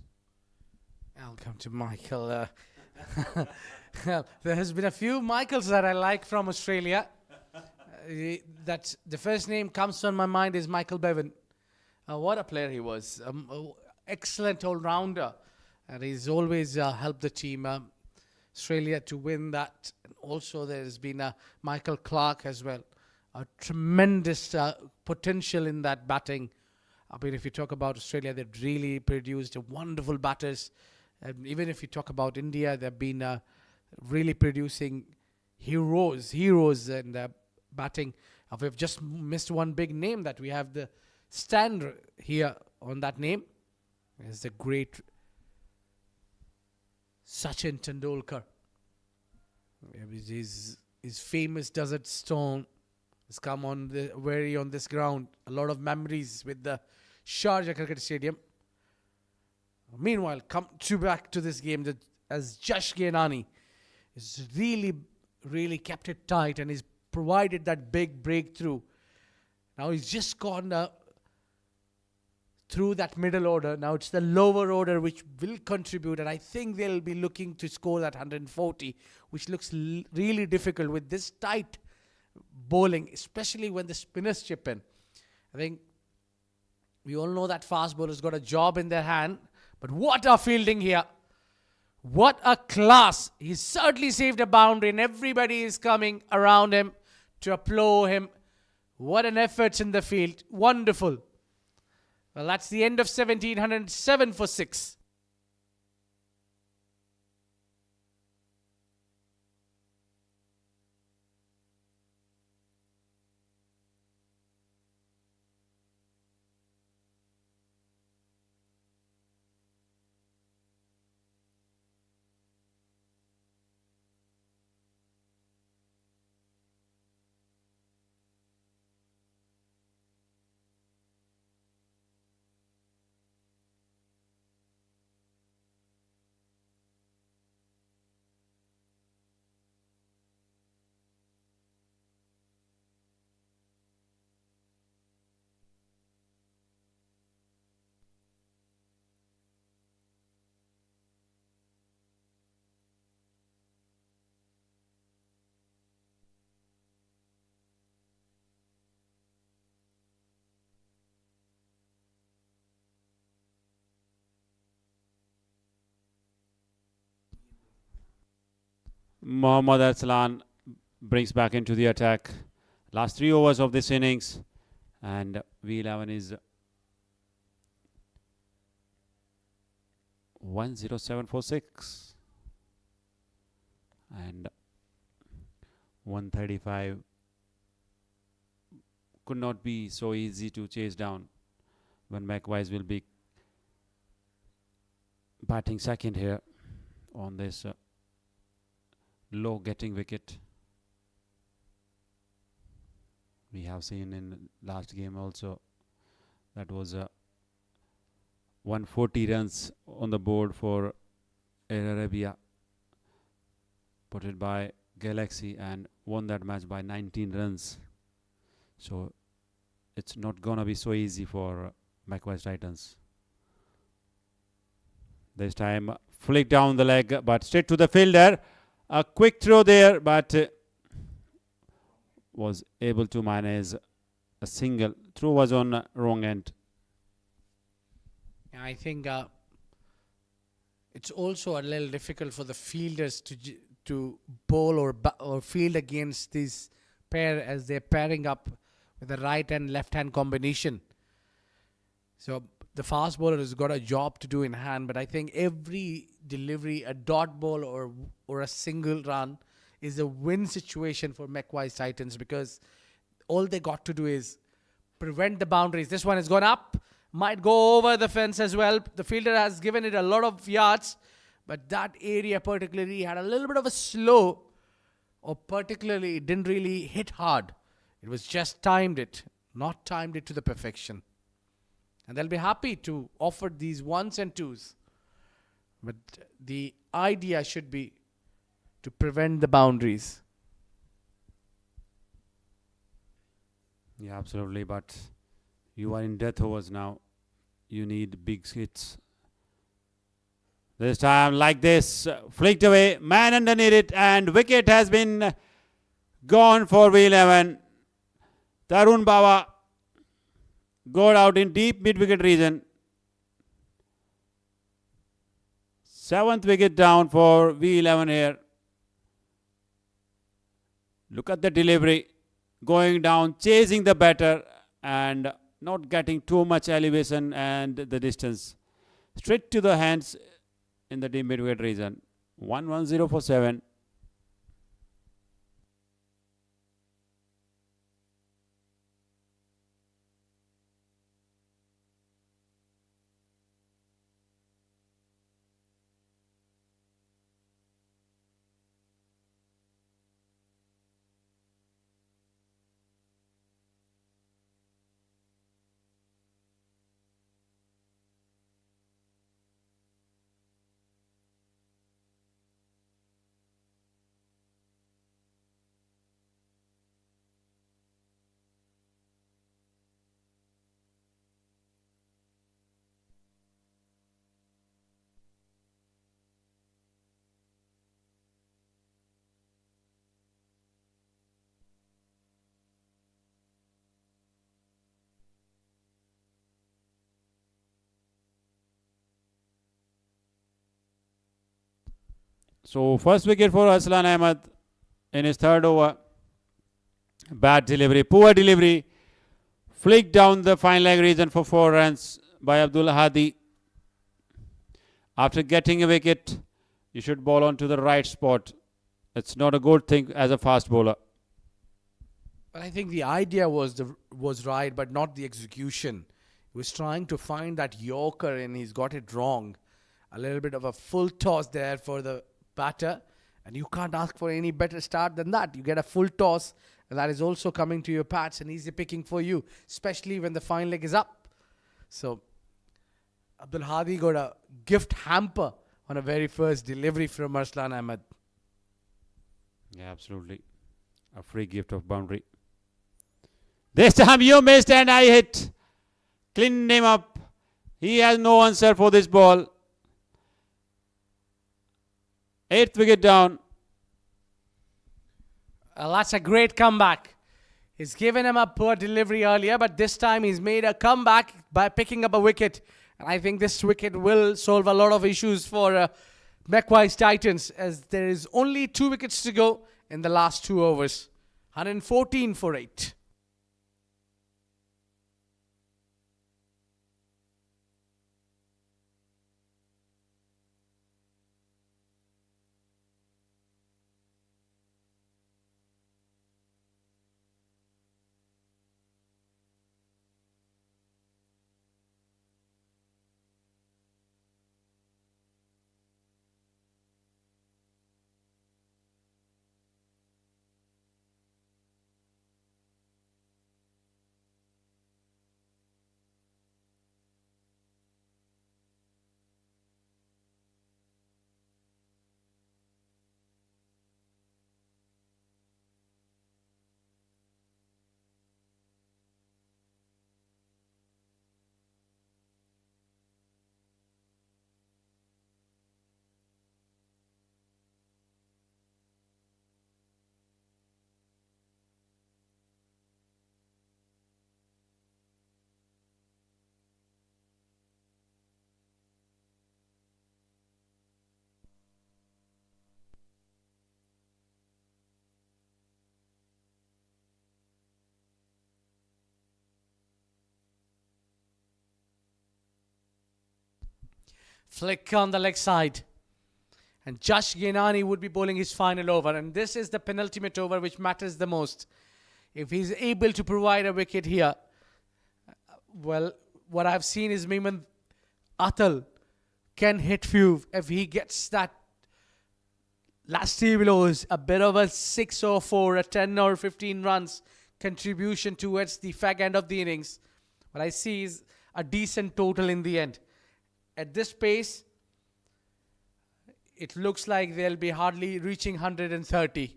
I'll come to Michael. There has been a few Michaels that I like from Australia. That the first name comes on my mind is Michael Bevan. What a player he was. Excellent all-rounder. And he's always helped the team, Australia, to win that. And also there's been Michael Clarke as well. A tremendous potential in that batting. I mean, if you talk about Australia, they've really produced wonderful batters. Even if you talk about India, they've been really producing heroes in batting. We've just missed one big name that we have the stand here on that name. It's the great Sachin Tendulkar. His famous Desert Stone has come on this ground. A lot of memories with the Sharjah Cricket Stadium. Meanwhile, come back to this game as Jash Ghainani has really kept it tight and he's provided that big breakthrough. Now he's just gone through that middle order. Now it's the lower order which will contribute, and I think they'll be looking to score that 140, which looks really difficult with this tight bowling, especially when the spinners chip in. I think we all know that fast bowlers got a job in their hand, but what a fielding here. What a class. He certainly saved a boundary and everybody is coming around him to applaud him. What an effort in the field. Wonderful. Well, that's the end of 1707 for 6. Mohammad Arslan brings back into the attack. Last 3 overs of this innings, and V11 is 10746 and 135 could not be so easy to chase down when Macwise will be batting second here on this low getting wicket. We have seen in last game also that was 140 runs on the board for Air Arabia, put it by Galaxy, and won that match by 19 runs. So it's not gonna be so easy for Macwise Titans. This time flick down the leg, but straight to the fielder. A quick throw there, but was able to manage a single. Throw was on wrong end. I think it's also a little difficult for the fielders to bowl or field against this pair as they're pairing up with a right and left hand combination. So the fast bowler has got a job to do in hand, but I think every delivery, a dot ball or a single run, is a win situation for Macwise Titans, because all they got to do is prevent the boundaries. This one has gone up, might go over the fence as well. The fielder has given it a lot of yards, but that area particularly had a little bit of a slow, or particularly it didn't really hit hard. It was just not timed it to the perfection. And they'll be happy to offer these ones and twos. But the idea should be to prevent the boundaries. Yeah, absolutely. But you are in death overs now. You need big hits. This time, like this, flicked away, man underneath it, and wicket has been gone for V11. Tarun Bawa got out in deep mid-wicket region. 7th wicket down for V11 here. Look at the delivery. Going down, chasing the batter and not getting too much elevation and the distance. Straight to the hands in the deep mid-wicket region. 1-1-0 for 7. So first wicket for Aslan Ahmed in his third over. Bad delivery, poor delivery. Flicked down the fine leg region for 4 runs by Abdul Hadi. After getting a wicket, you should bowl on to the right spot. It's not a good thing as a fast bowler. But I think the idea was right, but not the execution. He was trying to find that Yorker and he's got it wrong. A little bit of a full toss there for the batter. And you can't ask for any better start than that. You get a full toss, and that is also coming to your pads and easy picking for you, especially when the fine leg is up. So Abdul Hadi got a gift hamper on a very first delivery from Arslan Ahmed. Yeah, absolutely. A free gift of boundary. This time you missed and I hit. Cleaned him up. He has no answer for this ball. 8th wicket down. That's a great comeback. He's given him a poor delivery earlier, but this time he's made a comeback by picking up a wicket. And I think this wicket will solve a lot of issues for Macwise Titans, as there is only 2 wickets to go in the last 2 overs. 114 for 8. Flick on the leg side. And Josh Ghinani would be bowling his final over. And this is the penultimate over which matters the most. If he's able to provide a wicket here, well, what I've seen is Mehman Atal can hit few. If he gets that last 3 blows, a bit of a 6 or 4, a 10 or 15 runs contribution towards the fag end of the innings, what I see is a decent total in the end. At this pace, it looks like they'll be hardly reaching 130.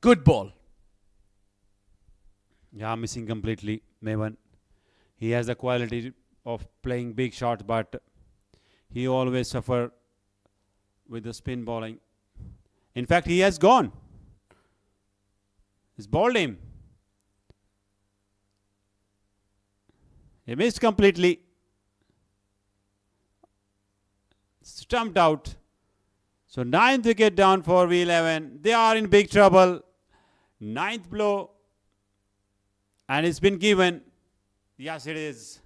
Good ball. Yeah, missing completely, Mevan. He has the quality of playing big shots, but he always suffer with the spin bowling. In fact, he has gone. He's bowled him. He missed completely. Stumped out. So 9th wicket down for V11. They are in big trouble. 9th blow. And it's been given. Yes, it is.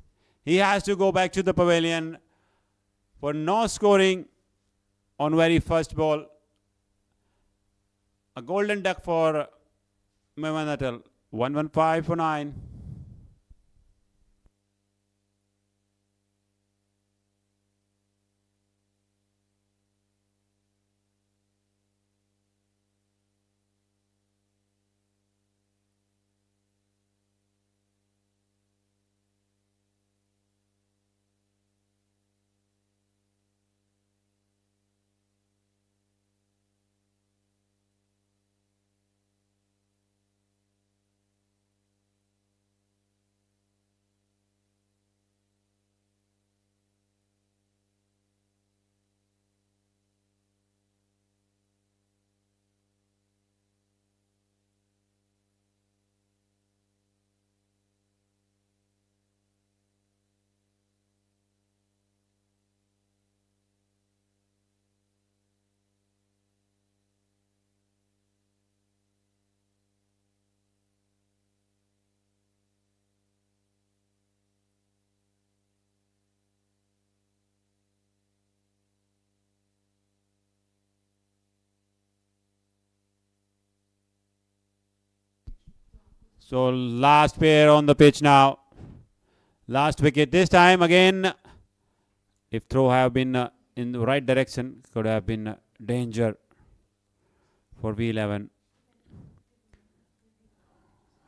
He has to go back to the pavilion for no scoring on very first ball. A golden duck for Mehman Atal. 115 for 9. So last pair on the pitch now. Last wicket. This time again, if throw have been in the right direction, could have been danger for V11.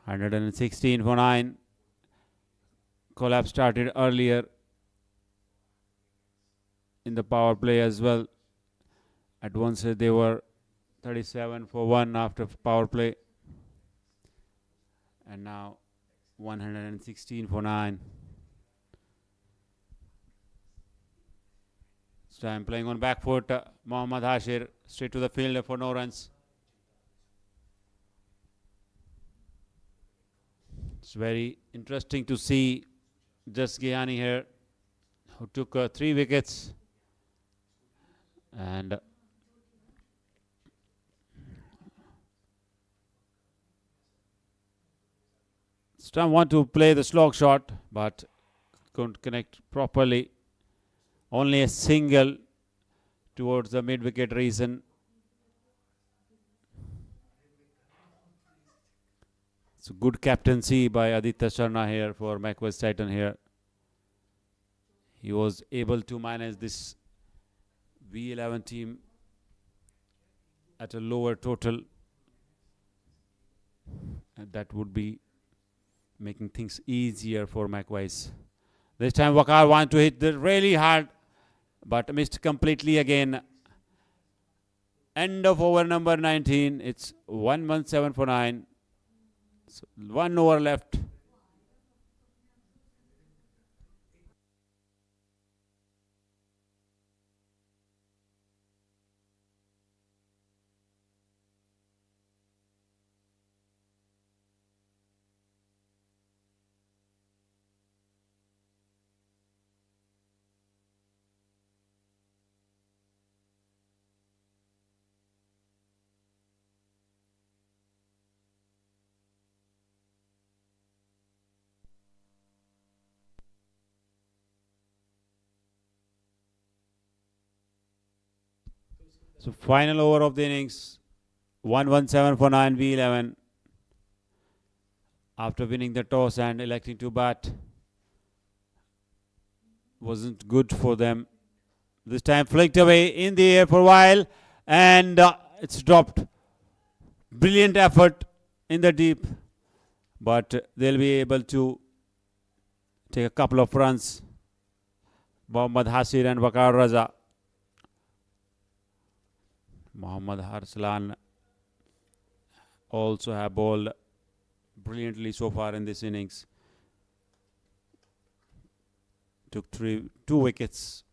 116 for 9. Collapse started earlier in the power play as well. At once they were 37 for 1 after power play. And now 116 for 9. This time playing on back foot. Mohammad Hashir straight to the field for no runs. It's very interesting to see Jas Ghiani here, who took 3 wickets. And Stam want to play the slog shot, but couldn't connect properly. Only a single towards the mid-wicket reason. It's a good captaincy by Aditya Sharma here for Macwise Titan here. He was able to manage this V11 team at a lower total. And that would be making things easier for Macwise. This time Waqar wanted to hit the really hard, but missed completely again. End of over number 19. It's 117 for 9. So 1 over left. So final over of the innings, 117 for 9 V11. After winning the toss and electing to bat, wasn't good for them. This time flicked away in the air for a while, and it's dropped. Brilliant effort in the deep, but they'll be able to take a couple of runs. Mohammad Hasir and Waqar Raza. Mohammad Arslan also have bowled brilliantly so far in this innings. Took 2 wickets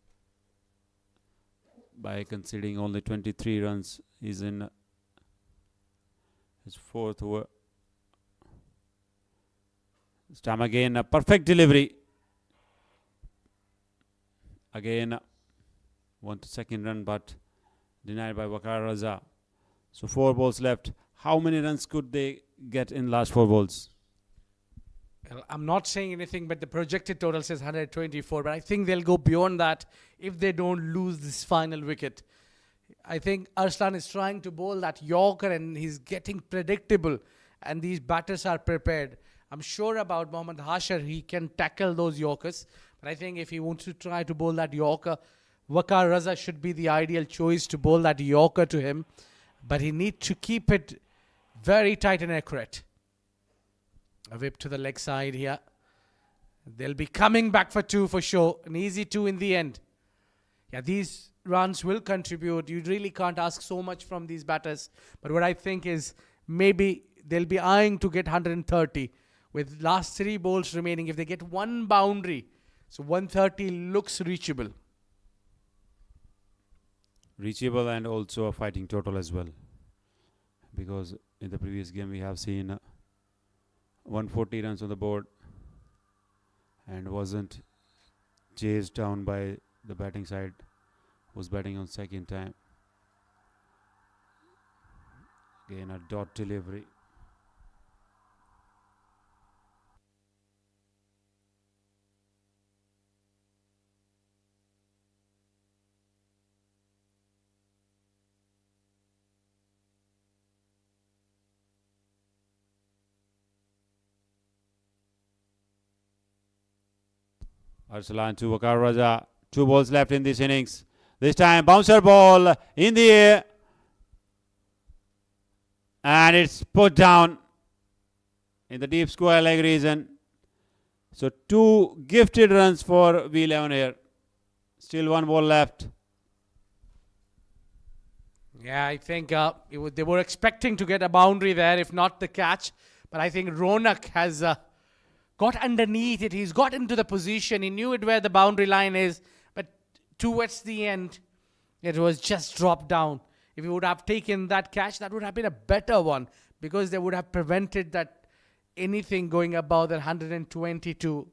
by conceding only 23 runs. He's in his 4th over. This time again a perfect delivery. Again want a second run, but denied by Waqar Raza. So 4 balls left. How many runs could they get in last 4 balls? Well, I'm not saying anything, but the projected total says 124. But I think they'll go beyond that if they don't lose this final wicket. I think Arslan is trying to bowl that Yorker and he's getting predictable. And these batters are prepared. I'm sure about Mohammad Hashir, he can tackle those Yorkers. But I think if he wants to try to bowl that Yorker, Waqar Raza should be the ideal choice to bowl that Yorker to him. But he needs to keep it very tight and accurate. A whip to the leg side here. They'll be coming back for 2 for sure. An easy 2 in the end. Yeah, these runs will contribute. You really can't ask so much from these batters. But what I think is maybe they'll be eyeing to get 130. With last 3 balls remaining, if they get 1 boundary, so 130 looks reachable. Reachable and also a fighting total as well. Because in the previous game we have seen 140 runs on the board and wasn't chased down by the batting side, was batting on second time. Again a dot delivery. Arslan to Waqar Raza. 2 balls left in this innings. This time bouncer ball in the air. And it's put down in the deep square leg region. So 2 gifted runs for V11 here. Still 1 ball left. Yeah, I think they were expecting to get a boundary there, if not the catch. But I think Ronak has got underneath it. He's got into the position. He knew it where the boundary line is. But towards the end, it was just dropped down. If he would have taken that catch, that would have been a better one, because they would have prevented that anything going above that 122.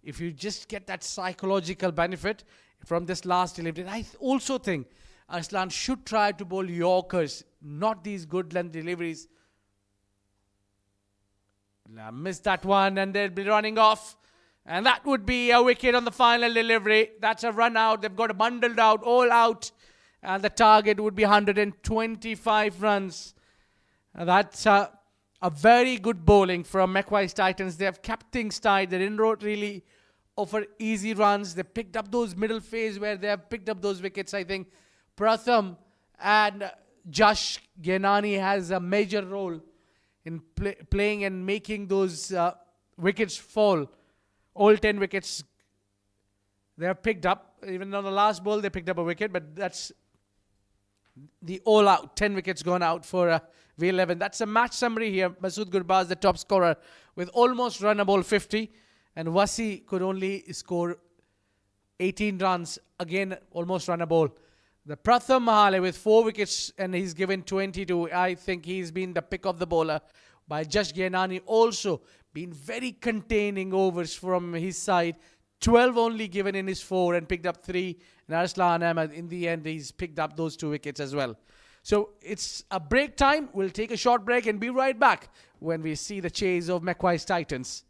If you just get that psychological benefit from this last delivery. I also think Arslan should try to bowl Yorkers, not these good length deliveries. Missed that one, and they'll be running off. And that would be a wicket on the final delivery. That's a run out. They've got a bundled out, all out. And the target would be 125 runs. And that's a very good bowling from Macwise Titans. They have kept things tight. They didn't really offer easy runs. They picked up those middle phase where they have picked up those wickets. I think Pratham and Josh Ghenani has a major role in playing and making those wickets fall. All 10 wickets they have picked up. Even on the last ball, they picked up a wicket, but that's the all out. 10 wickets gone out for V11. That's a match summary here. Masood Gurbaz, the top scorer, with almost runnable 50. And Wasi could only score 18 runs. Again, almost runnable. The Pratham Mahale with 4 wickets, and he's given 22. I think he's been the pick of the bowler. By Josh Ghenani also been very containing overs from his side. 12 only given in his 4 and picked up 3. And Arslan Ahmed, in the end, he's picked up those 2 wickets as well. So it's a break time. We'll take a short break and be right back when we see the chase of Macwise Titans.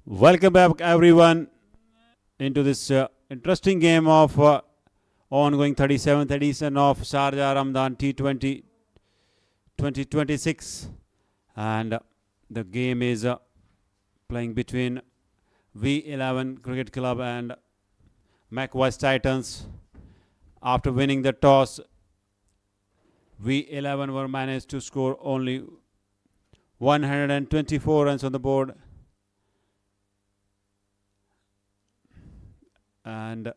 Welcome back, everyone, into this interesting game of ongoing 37th edition of Sharjah Ramadan T20 2026. And the game is playing between V11 Cricket Club and Macwise Titans. After winning the toss, V11 were managed to score only 124 runs on the board. And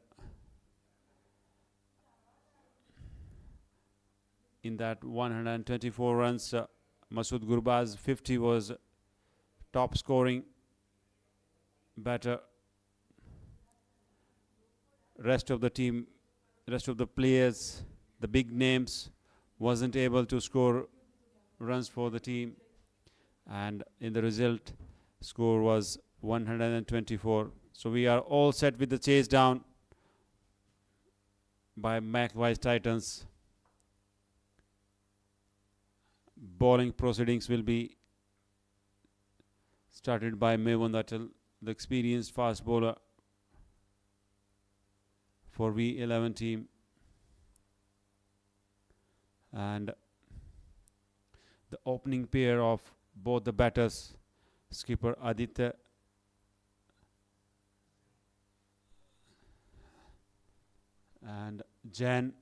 in that 124 runs, Gurbaz 50 was top scoring batter. Rest of the team, rest of the players, the big names, wasn't able to score runs for the team, and in the result, score was 124. So we are all set with the chase down by Macwise Titans. Bowling proceedings will be started by Mevon Atal, the experienced fast bowler for V11 team. And the opening pair of both the batters, skipper Aditya and Jan,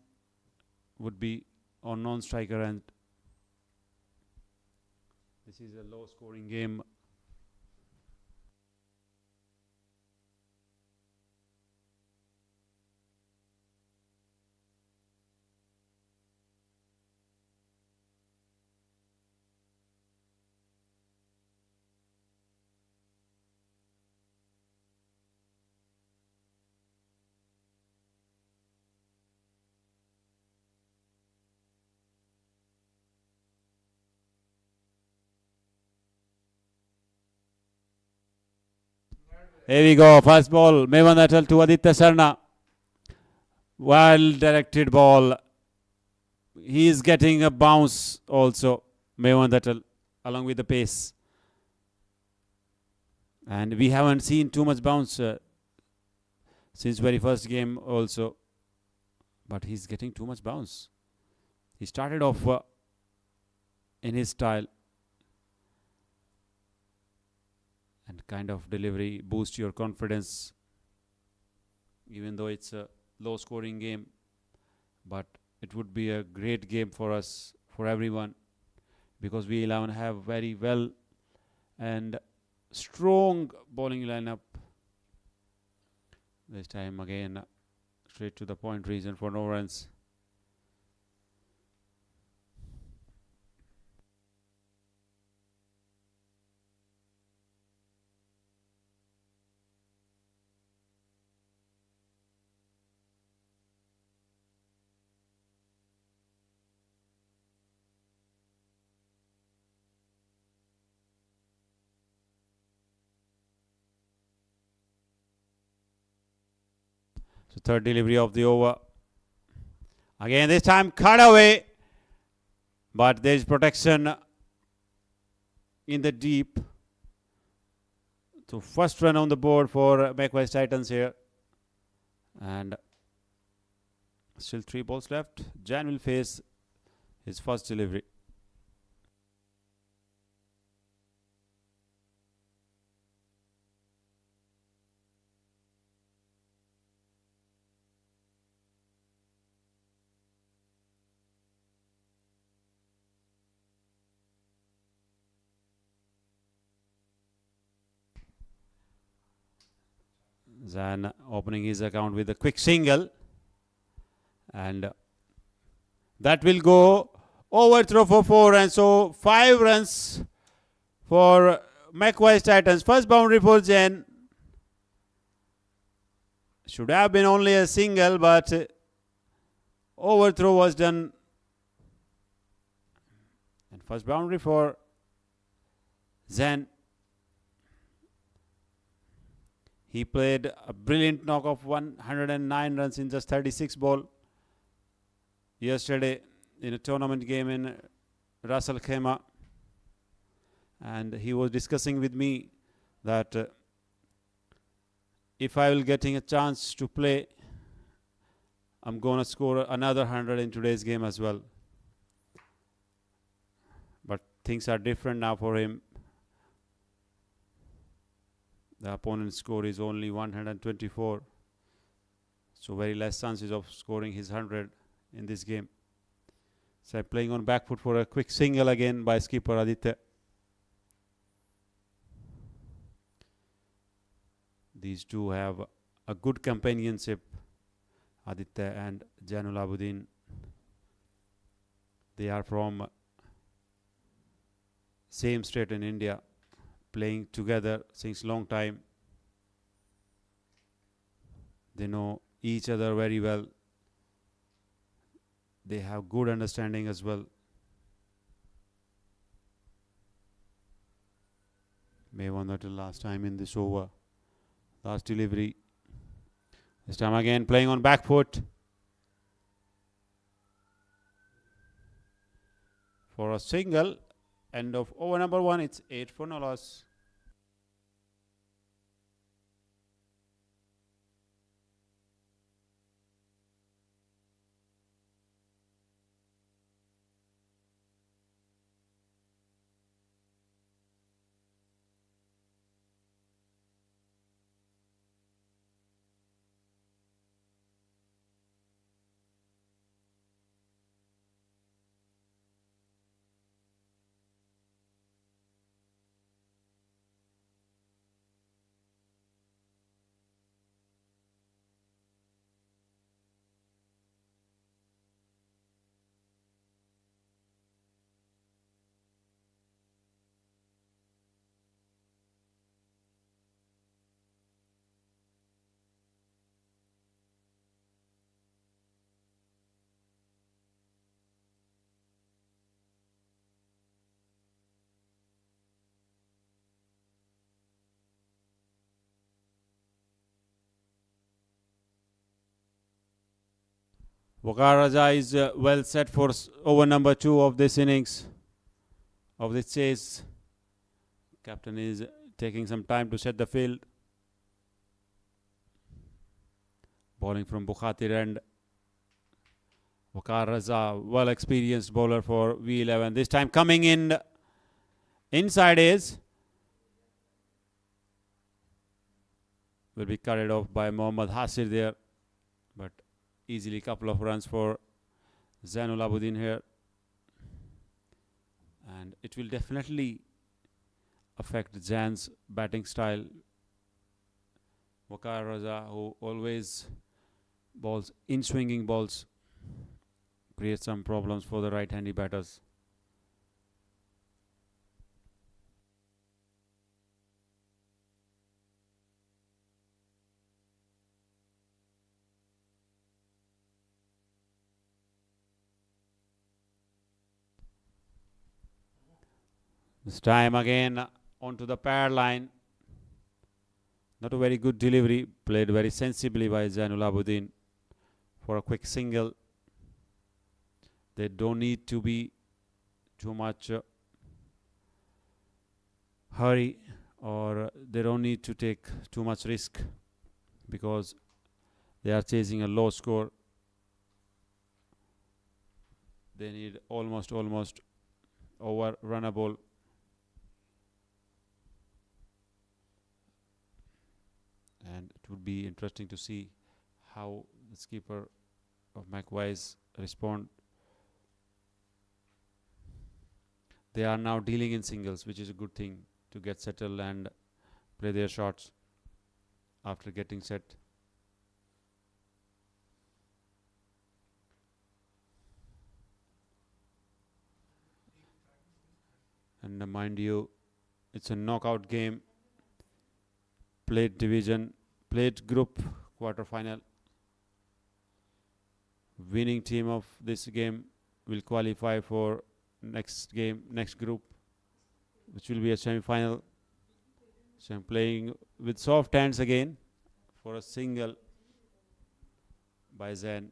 would be on non-striker end. This is a low-scoring game. Here we go. First ball, Mevon Atal to Aditya Sharma. Well directed ball. He is getting a bounce also, Mevon Atal, along with the pace. And we haven't seen too much bounce since very first game also. But he's getting too much bounce. He started off in his style. And kind of delivery boost your confidence, even though it's a low scoring game, but it would be a great game for us, for everyone, because V11 have very well and strong bowling lineup. This time again straight to the point, reason for no runs. So third delivery of the over. Again, this time cut away, but there is protection in the deep. So first run on the board for Macwise Titans here. And still 3 balls left. Jan will face his first delivery. Zan opening his account with a quick single, and that will go overthrow for 4, and so 5 runs for Macwise Titans. First boundary for Jen. Should have been only a single, but overthrow was done. And first boundary for Zen. He played a brilliant knock of 109 runs in just 36 ball yesterday in a tournament game in Ras Al Khaimah. And he was discussing with me that if I will getting a chance to play, I'm going to score another 100 in today's game as well. But things are different now for him. The opponent's score is only 124. So very less chances of scoring his 100 in this game. So playing on back foot for a quick single again by skipper Aditya. These two have a good companionship, Aditya and Janul Abuddin. They are from same state in India, playing together since long time. They know each other very well. They have good understanding as well. May won that last time in this over. Last delivery. This time again playing on back foot. For a single. End of over number 1. It's 8 for no loss. Waqar Raza is well set for over number 2 of this innings, of this chase. Captain is taking some time to set the field. Bowling from Bukhatir and Waqar Raza, well experienced bowler for V11. This time coming in inside is will be carried off by Mohammad Hasir there, but easily couple of runs for Zainul Abuddin here, and it will definitely affect Zan's batting style. Waqar Raza, who always bowls in swinging balls, creates some problems for the right-handy batters. This time again onto the pair line. Not a very good delivery, played very sensibly by Zainul Abidin for a quick single. They don't need to be too much hurry, or they don't need to take too much risk, because they are chasing a low score. They need almost over run a ball. And it would be interesting to see how the skipper of Macwise respond. They are now dealing in singles, which is a good thing to get settled and play their shots after getting set. And mind you, it's a knockout game. Plate division, plate group quarter-final. Winning team of this game will qualify for next group, which will be a semi-final. So I'm playing with soft hands again for a single by Zain.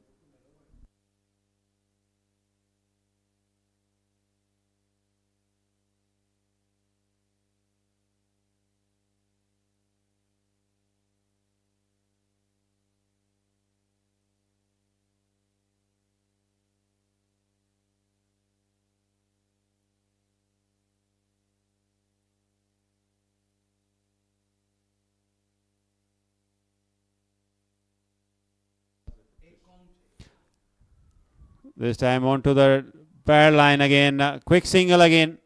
This time on to the pair line again. Quick single again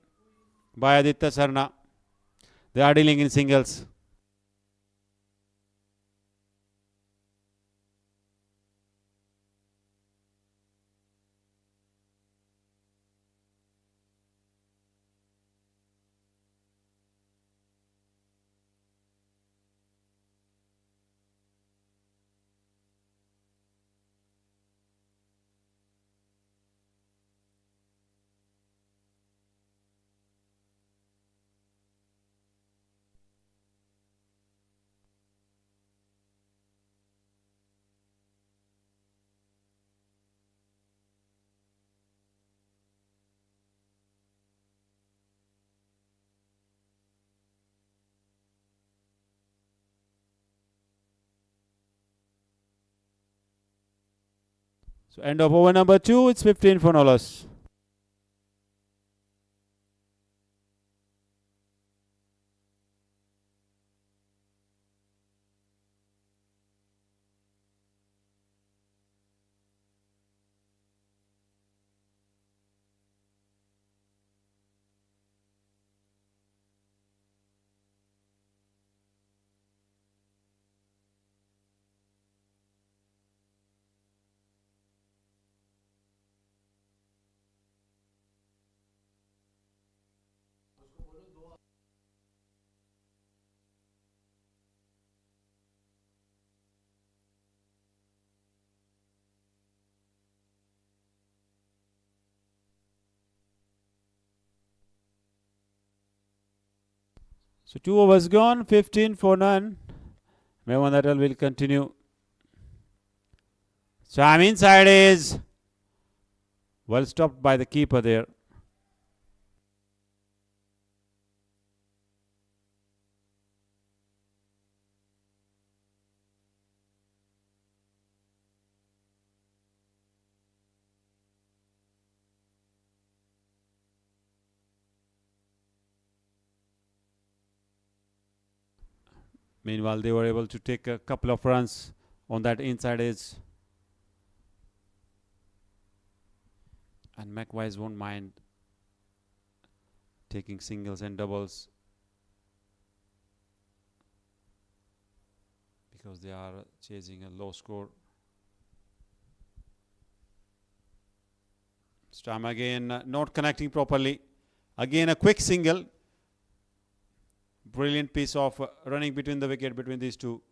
by Aditya Sarna. They are dealing in singles. So end of over number 2, it's 15 for no loss. So 2 overs gone, 15 for none. Mehwan Atal will continue. Sam inside is well stopped by the keeper there. Meanwhile, they were able to take a couple of runs on that inside edge. And Macwise won't mind taking singles and doubles, because they are chasing a low score. Stam again not connecting properly. Again a quick single. Brilliant piece of running between the wicket between these two.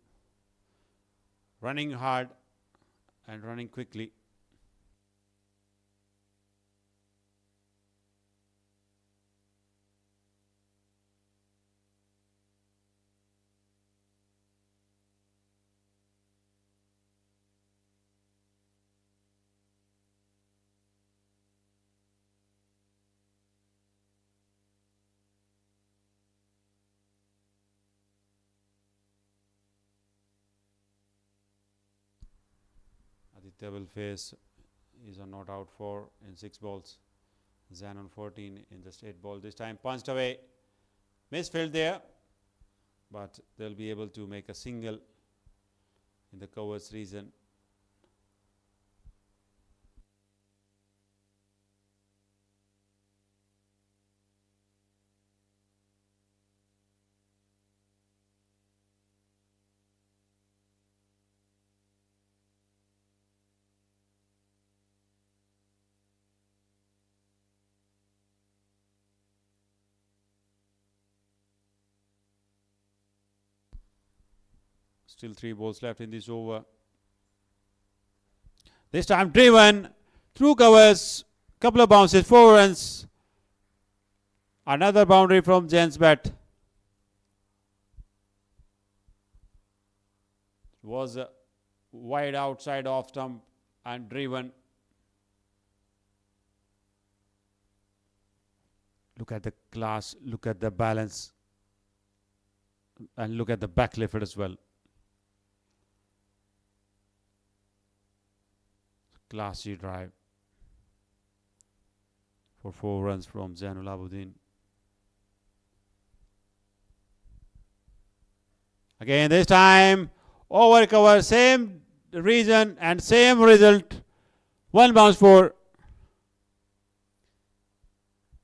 Running hard and running quickly. Aditya will face, he's on not out 4 in 6 balls. Zan on 14 in just 8 balls. This time punched away. Misfield there. But they'll be able to make a single in the covers region. Still 3 balls left in this over. This time driven through covers. Couple of bounces, 4 runs. Another boundary from Jen's bat. Was wide outside off stump and driven. Look at the class, look at the balance, and look at the back lift as well. Classy drive for 4 runs from Zainul Abidin. Again, this time over cover, same region and same result. 1 bounce 4.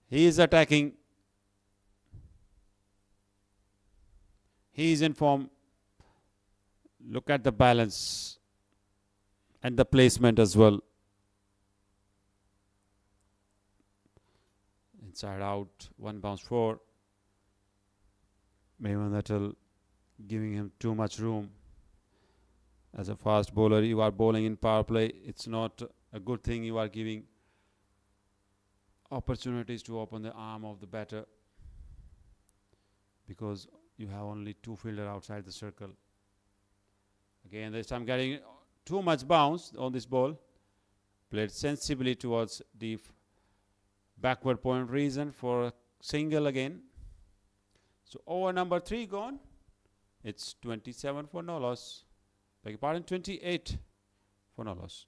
He is attacking. He is in form. Look at the balance and the placement as well. Inside out, 1 bounce 4. Maybe Natal giving him too much room. As a fast bowler, you are bowling in power play. It's not a good thing. You are giving opportunities to open the arm of the batter because you have only 2 fielders outside the circle. Again, this time getting too much bounce on this ball. Played sensibly towards the backward point region for a single again. So over number 3 gone. It's 27 for no loss. Beg your pardon, 28 for no loss.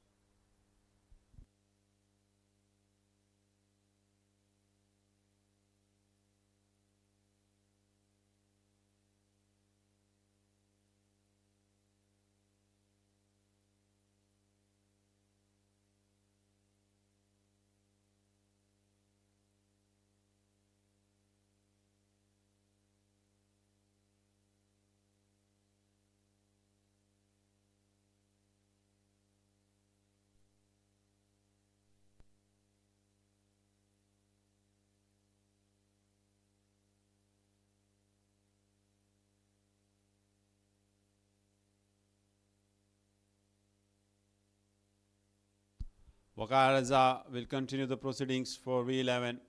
Waqar Raza will continue the proceedings for V11.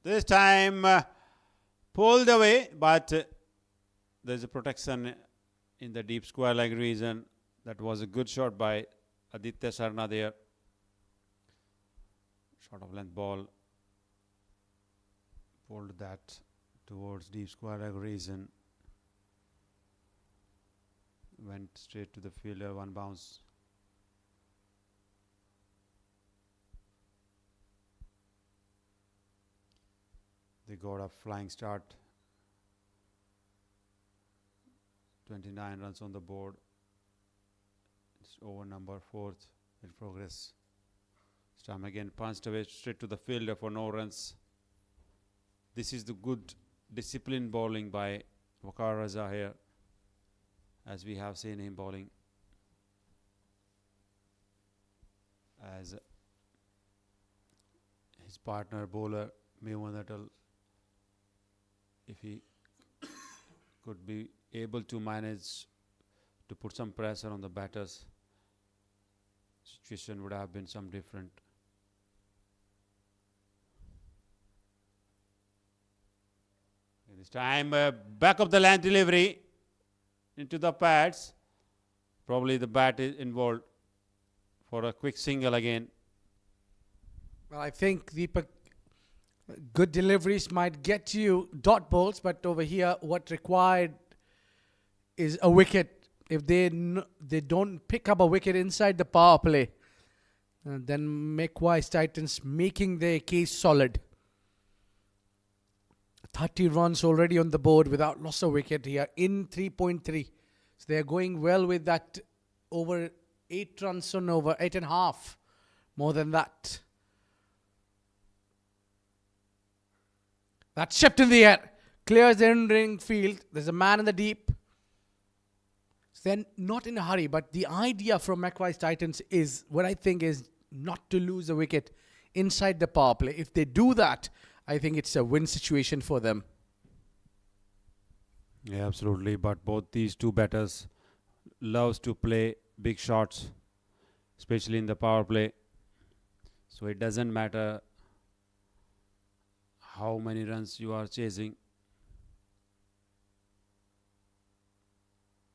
This time pulled away, but there's a protection in the deep square leg region. That was a good shot by Aditya Sarna there. Short of length ball. Pulled that towards deep square leg region. Went straight to the fielder, 1 bounce. They got a flying start. 29 runs on the board. It's over number 4th in progress. This time again punched away straight to the fielder for no runs. This is the good disciplined bowling by Waqar Raza here, as we have seen him bowling. As his partner bowler Mehman Atal, if he could be able to manage to put some pressure on the batters, situation would have been some different. This time back of the length delivery into the pads. Probably the bat is involved for a quick single again. Well, I think Deepak, good deliveries might get you dot balls, but over here what required is a wicket. If they don't pick up a wicket inside the power play, And then Macwise Titans making their case solid. 30 runs already on the board without loss of wicket here in 3.3. So they are going well with that over 8 runs on over, 8.5. More than that. That's shipped in the air. Clears the in-ring field. There's a man in the deep. So they're not in a hurry, but the idea from Macwise Titans is, what I think is, not to lose a wicket inside the power play. If they do that, I think it's a win situation for them. Yeah, absolutely. But both these two batters loves to play big shots, especially in the power play. So it doesn't matter how many runs you are chasing.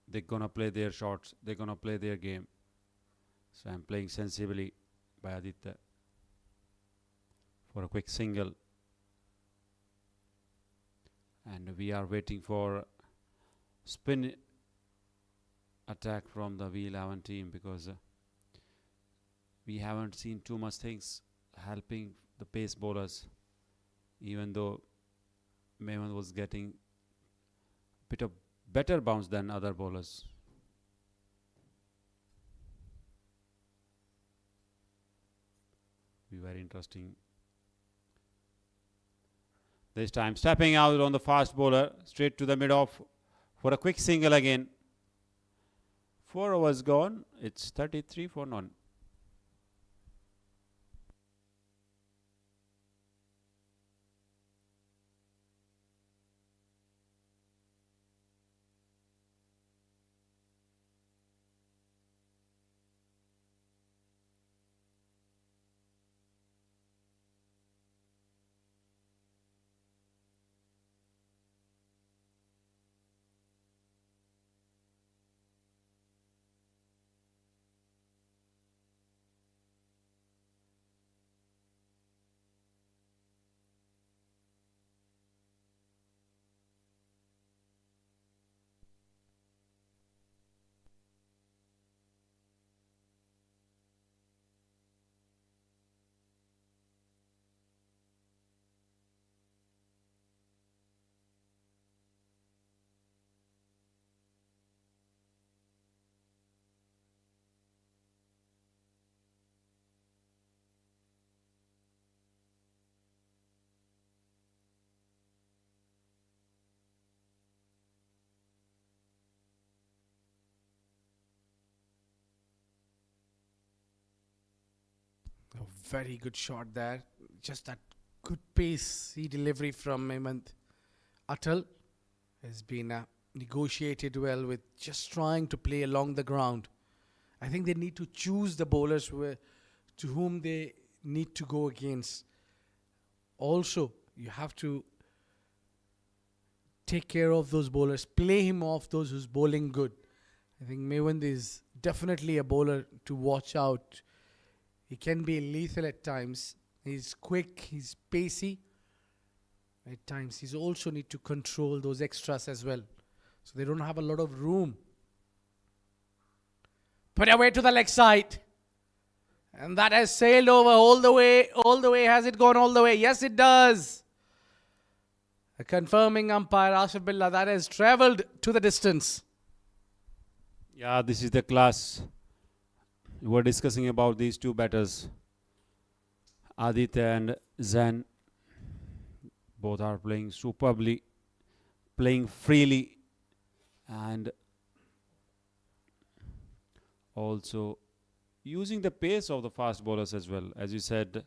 They're gonna play their shots. They're gonna play their game. So I'm playing sensibly by Aditya for a quick single. And we are waiting for spin attack from the V11 team, because we haven't seen too much things helping the pace bowlers, even though Mehman was getting a bit of better bounce than other bowlers. Be very interesting. This time stepping out on the fast bowler, straight to the mid-off for a quick single again. 4 overs gone. It's 33 for none. A very good shot there. Just that good pace delivery from Hemant. Atal has been negotiated well with just trying to play along the ground. I think they need to choose the bowlers to whom they need to go against. Also, you have to take care of those bowlers, play him off those who's bowling good. I think Mewand is definitely a bowler to watch out. He can be lethal at times. He's quick, he's pacey. At times, he's also need to control those extras as well. So they don't have a lot of room. Put away to the leg side. And that has sailed over all the way. All the way. Has it gone all the way? Yes, it does. A confirming umpire, Asif Billah, that has travelled to the distance. Yeah, this is the class. We were discussing about these two batters, Aditya and Zain. Both are playing superbly, playing freely, and also using the pace of the fast bowlers as well. As you said,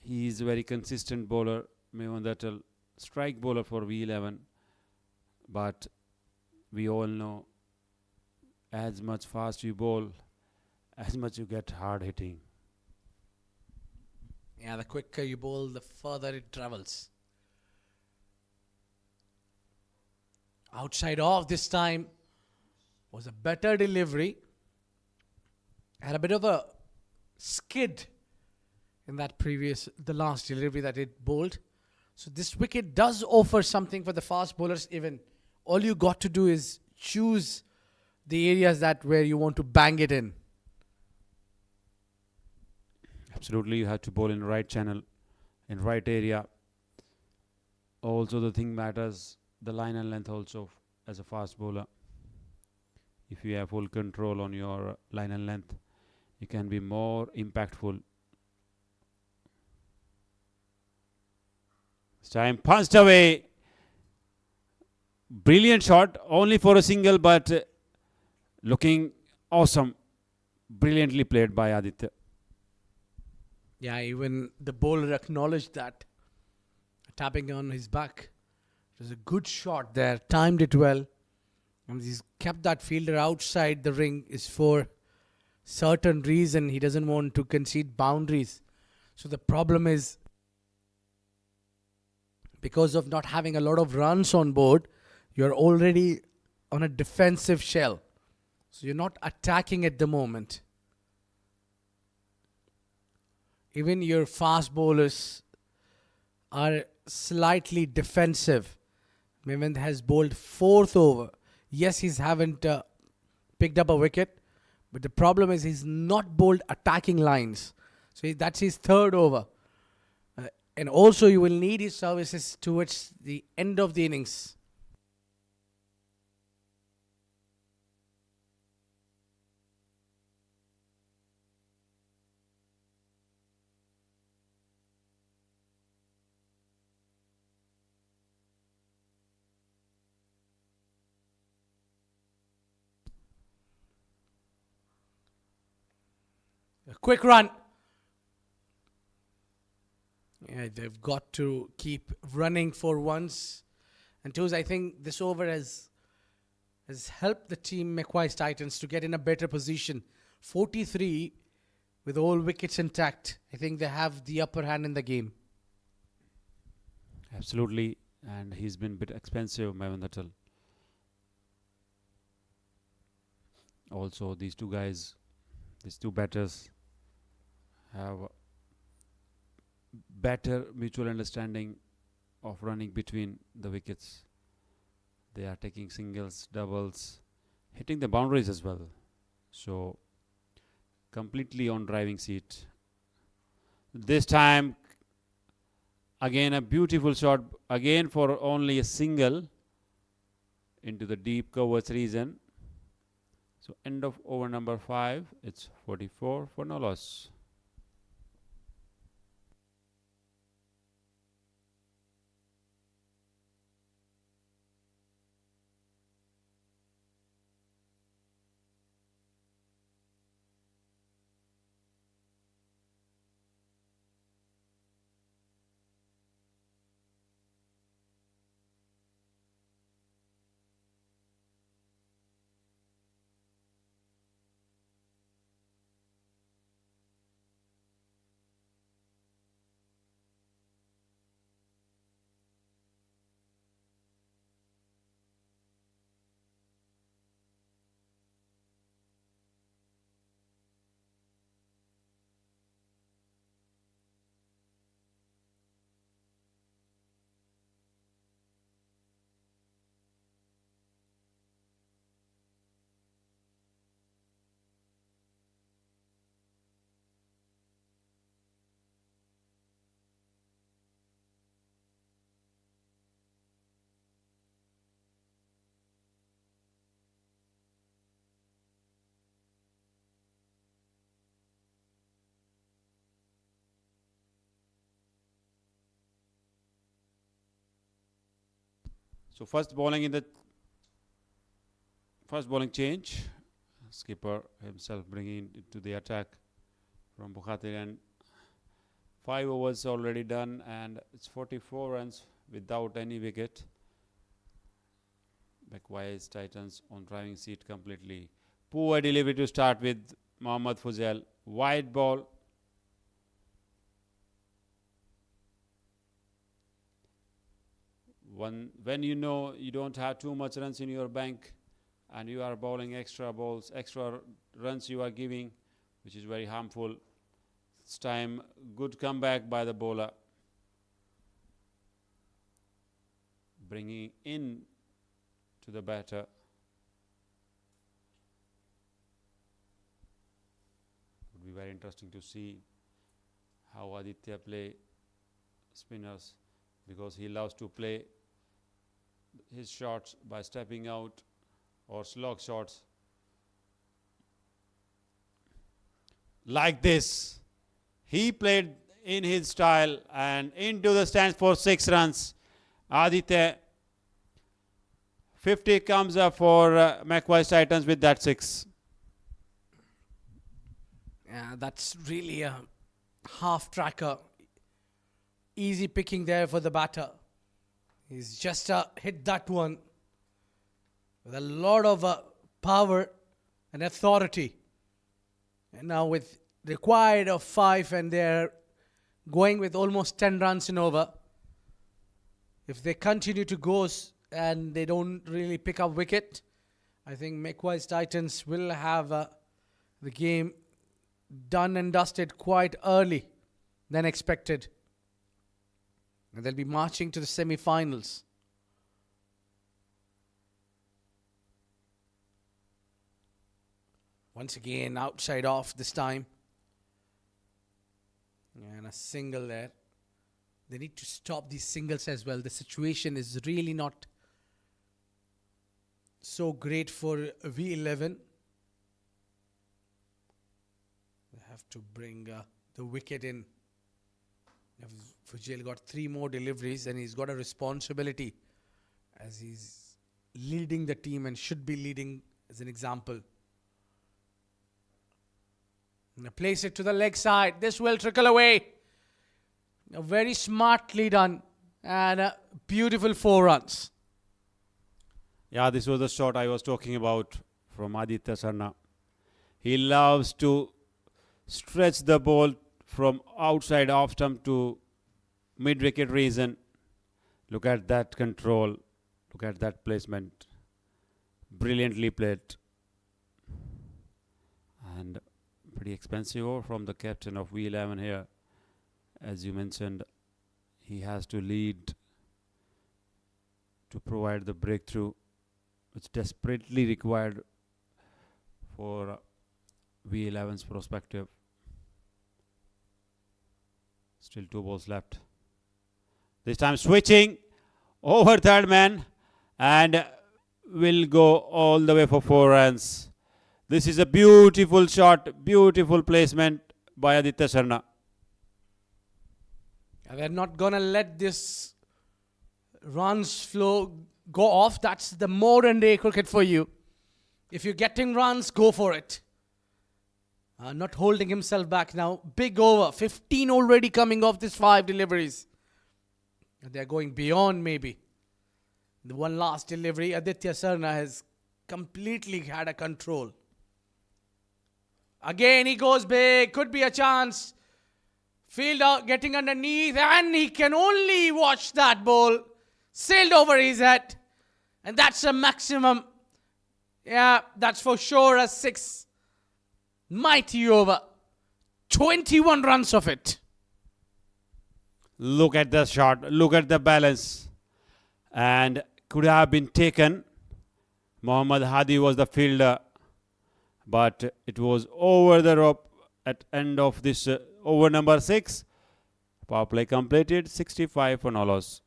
he is a very consistent bowler. Mehman Atal, strike bowler for V11, but we all know as much fast you bowl, as much you get hard hitting. Yeah, the quicker you bowl, the further it travels. Outside off this time was a better delivery. Had a bit of a skid in that the last delivery that it bowled. So this wicket does offer something for the fast bowlers even. All you got to do is choose the areas where you want to bang it in. Absolutely, you have to bowl in the right channel, in right area. Also, the thing matters, the line and length also as a fast bowler. If you have full control on your line and length, you can be more impactful. This time punched away. Brilliant shot, only for a single, but looking awesome. Brilliantly played by Aditya. Yeah, even the bowler acknowledged that, tapping on his back. It was a good shot there, timed it well. And he's kept that fielder outside the ring is for certain reason. He doesn't want to concede boundaries. So the problem is, because of not having a lot of runs on board, you're already on a defensive shell. So you're not attacking at the moment. Even your fast bowlers are slightly defensive. Mehmed has bowled fourth over. Yes, he haven't picked up a wicket, but the problem is he's not bowled attacking lines. So that's his third over. And also you will need his services towards the end of the innings. A quick run. Yeah, they've got to keep running for once. And twos, I think this over has helped the team Macwise Titans to get in a better position. 43 with all wickets intact. I think they have the upper hand in the game. Absolutely, and he's been a bit expensive, Mehmed Atal. Also, these two guys, these two batters have better mutual understanding of running between the wickets. They are taking singles, doubles, hitting the boundaries as well. So, completely on driving seat. This time, again a beautiful shot, again for only a single into the deep covers region. So, end of over number 5, it's 44 for no loss. So first bowling change, skipper himself bringing it to the attack from Bukhatir, and 5 overs already done, and it's 44 runs without any wicket. Macwise Titans on driving seat completely. Poor delivery to start with Mohammad Fuzail. Wide ball. When you know you don't have too much runs in your bank and you are bowling extra balls, extra runs you are giving, which is very harmful. It's time, good comeback by the bowler. Bringing in to the batter. Would be very interesting to see how Aditya play spinners, because he loves to play his shots by stepping out or slog shots like this. He played in his style and into the stands for 6 runs. Aditya, 50 comes up for Macwise Titans with that 6. Yeah, that's really a half tracker. Easy picking there for the batter. He's just hit that one with a lot of power and authority. And now with required of 5, and they're going with almost 10 runs in over. If they continue to go and they don't really pick up wicket, I think Macwise Titans will have the game done and dusted quite early than expected. And they'll be marching to the semi-finals. Once again, outside off this time. And a single there. They need to stop these singles as well. The situation is really not so great for V11. They have to bring the wicket in. Fujil got 3 more deliveries, and he's got a responsibility as he's leading the team and should be leading as an example. And place it to the leg side. This will trickle away. Very smartly done, and beautiful 4 runs. Yeah, this was the shot I was talking about from Aditya Sharma. He loves to stretch the ball from outside off stump to mid-wicket region. Look at that control. Look at that placement. Brilliantly played. And pretty expensive over from the captain of V11 here. As you mentioned, he has to lead to provide the breakthrough which desperately required for V11's perspective. Still 2 balls left. This time switching over third man and will go all the way for 4 runs. This is a beautiful shot, beautiful placement by Aditya Sharma. They're not going to let this runs flow go off. That's the modern day cricket for you. If you're getting runs, go for it. Not holding himself back now. Big over. 15 already coming off these 5 deliveries. They're going beyond maybe. The one last delivery, Aditya Sharma has completely had a control. Again, he goes big. Could be a chance. Fielder getting underneath, and he can only watch that ball. Sailed over his head. And that's a maximum. Yeah, that's for sure a 6. Mighty over. 21 runs of it. Look at the shot. Look at the balance. And could have been taken. Mohammad Hadi was the fielder. But it was over the rope at end of this over number 6. Power play completed. 65 for no loss.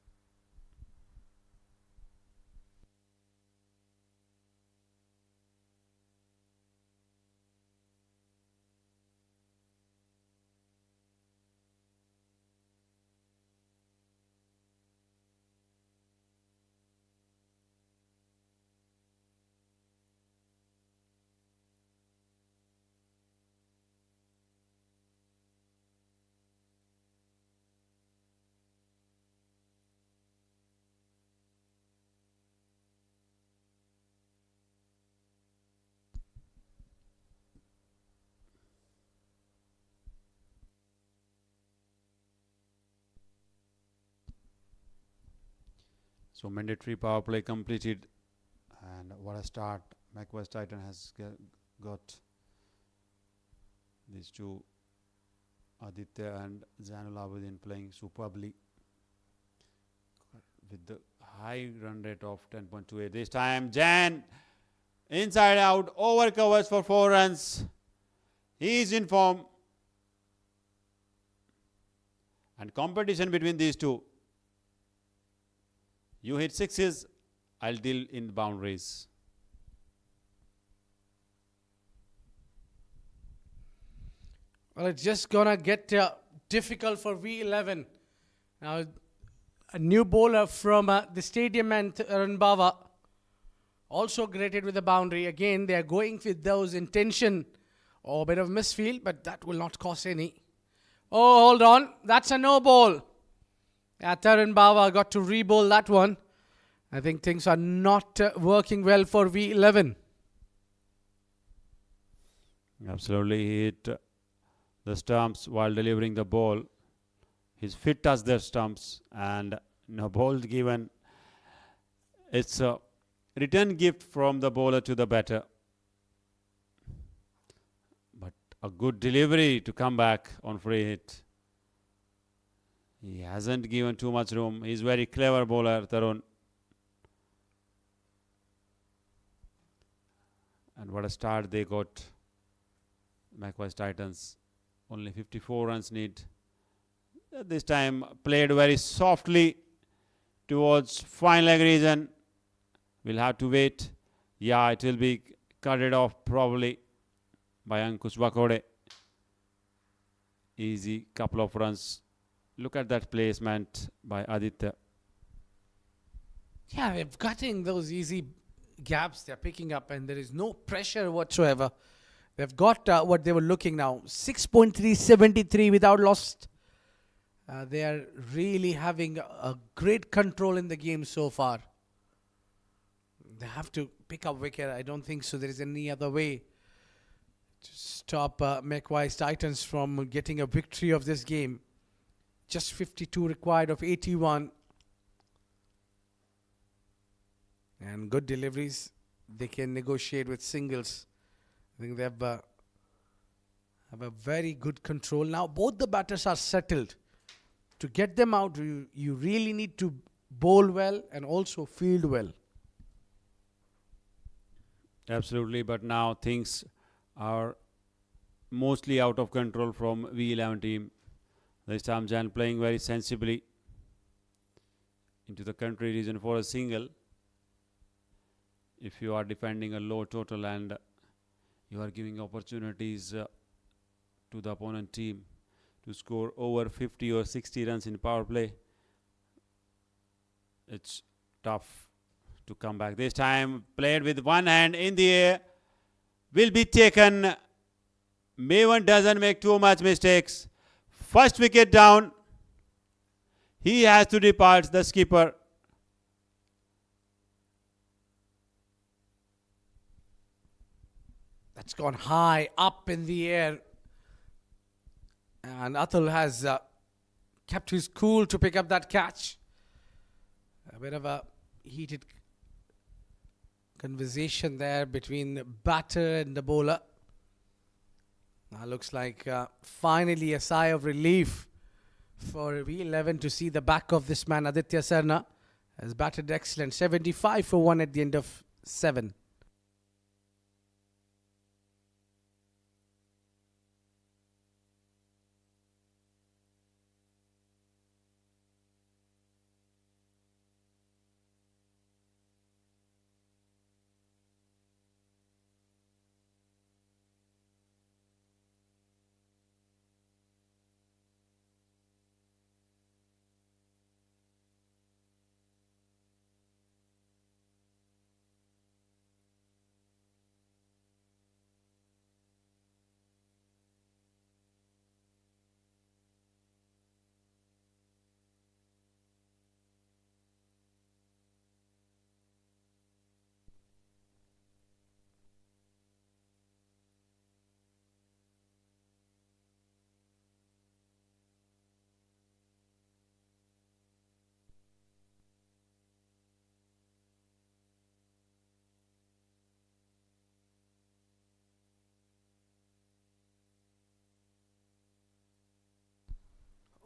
So mandatory power play completed, and what a start Macwise Titan has got. These two, Aditya and Zainul Abidin, playing superbly with the high run rate of 10.28. This time Jan inside out, over covers for 4 runs. He is in form. And competition between these two. You hit sixes, I'll deal in boundaries. Well, it's just gonna get difficult for V11. Now, a new bowler from the stadium and Ranbawa also greeted with a boundary. Again, they are going with those intention or a bit of misfield, but that will not cost any. Oh, hold on. That's a no ball. Taran Bawa got to re-bowl that one. I think things are not working well for V11. Absolutely. He hit the stumps while delivering the ball. His feet touched the stumps and no ball given. It's a return gift from the bowler to the batter. But a good delivery to come back on free hit. He hasn't given too much room. He's very clever bowler, Tarun. And what a start they got. Macwise Titans. Only 54 runs need. This time played very softly towards fine leg region. We'll have to wait. Yeah, it will be cutted off probably by Ankush Bakode. Easy couple of runs. Look at that placement by Aditya. Yeah, they're cutting those easy gaps they're picking up and there is no pressure whatsoever. They've got what they were looking now. 6.373 without lost. They are really having a great control in the game so far. They have to pick up wicket. I don't think so. There is any other way to stop Macwise Titans from getting a victory of this game. Just 52 required of 81. And good deliveries. They can negotiate with singles. I think they have a very good control. Now both the batters are settled. To get them out, you really need to bowl well and also field well. Absolutely, but now things are mostly out of control from V11 team. This time Jan playing very sensibly into the country region for a single. If you are defending a low total and you are giving opportunities to the opponent team to score over 50 or 60 runs in power play, it's tough to come back. This time played with one hand in the air, will be taken. Maven doesn't make too much mistakes. First wicket down. He has to depart, the skipper. That's gone high up in the air. And Atul has kept his cool to pick up that catch. A bit of a heated conversation there between the batter and the bowler. Now looks like finally a sigh of relief for V11 to see the back of this man. Aditya Sarna has batted excellent. 75 for 1 at the end of 7.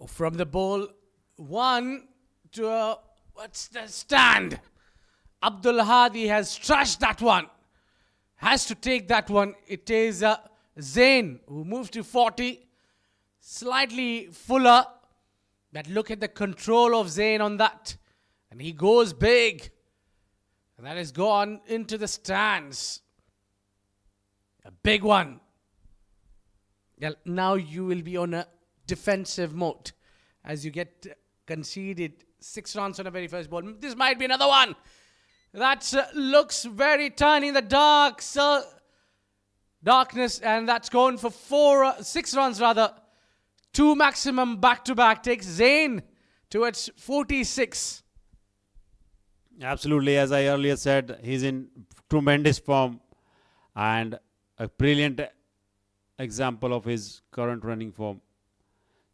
From the ball, one to what's the stand? Abdul Hadi has trashed that one. Has to take that one. It is Zain who moves to 40. Slightly fuller. But look at the control of Zain on that. And he goes big. And that has gone into the stands. A big one. Well, now you will be on a defensive mode as you get conceded 6 runs on the very first ball. This might be another one. That looks very tiny in the darkness, and that's gone for 6 runs rather. 2 maximum back-to-back takes Zain towards 46. Absolutely, as I earlier said, he's in tremendous form and a brilliant example of his current running form.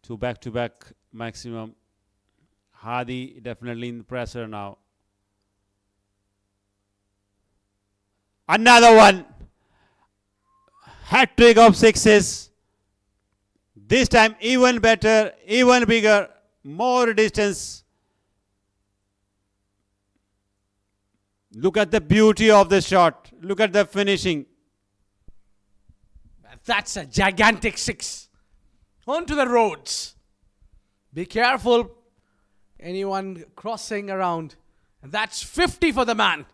2 back-to-back maximum. Hadi definitely in the pressure now. Another one. Hat-trick of 6s. This time even better, even bigger, more distance. Look at the beauty of the shot. Look at the finishing. That's a gigantic 6. Onto the roads. Be careful. Anyone crossing around. And that's 50 for the man.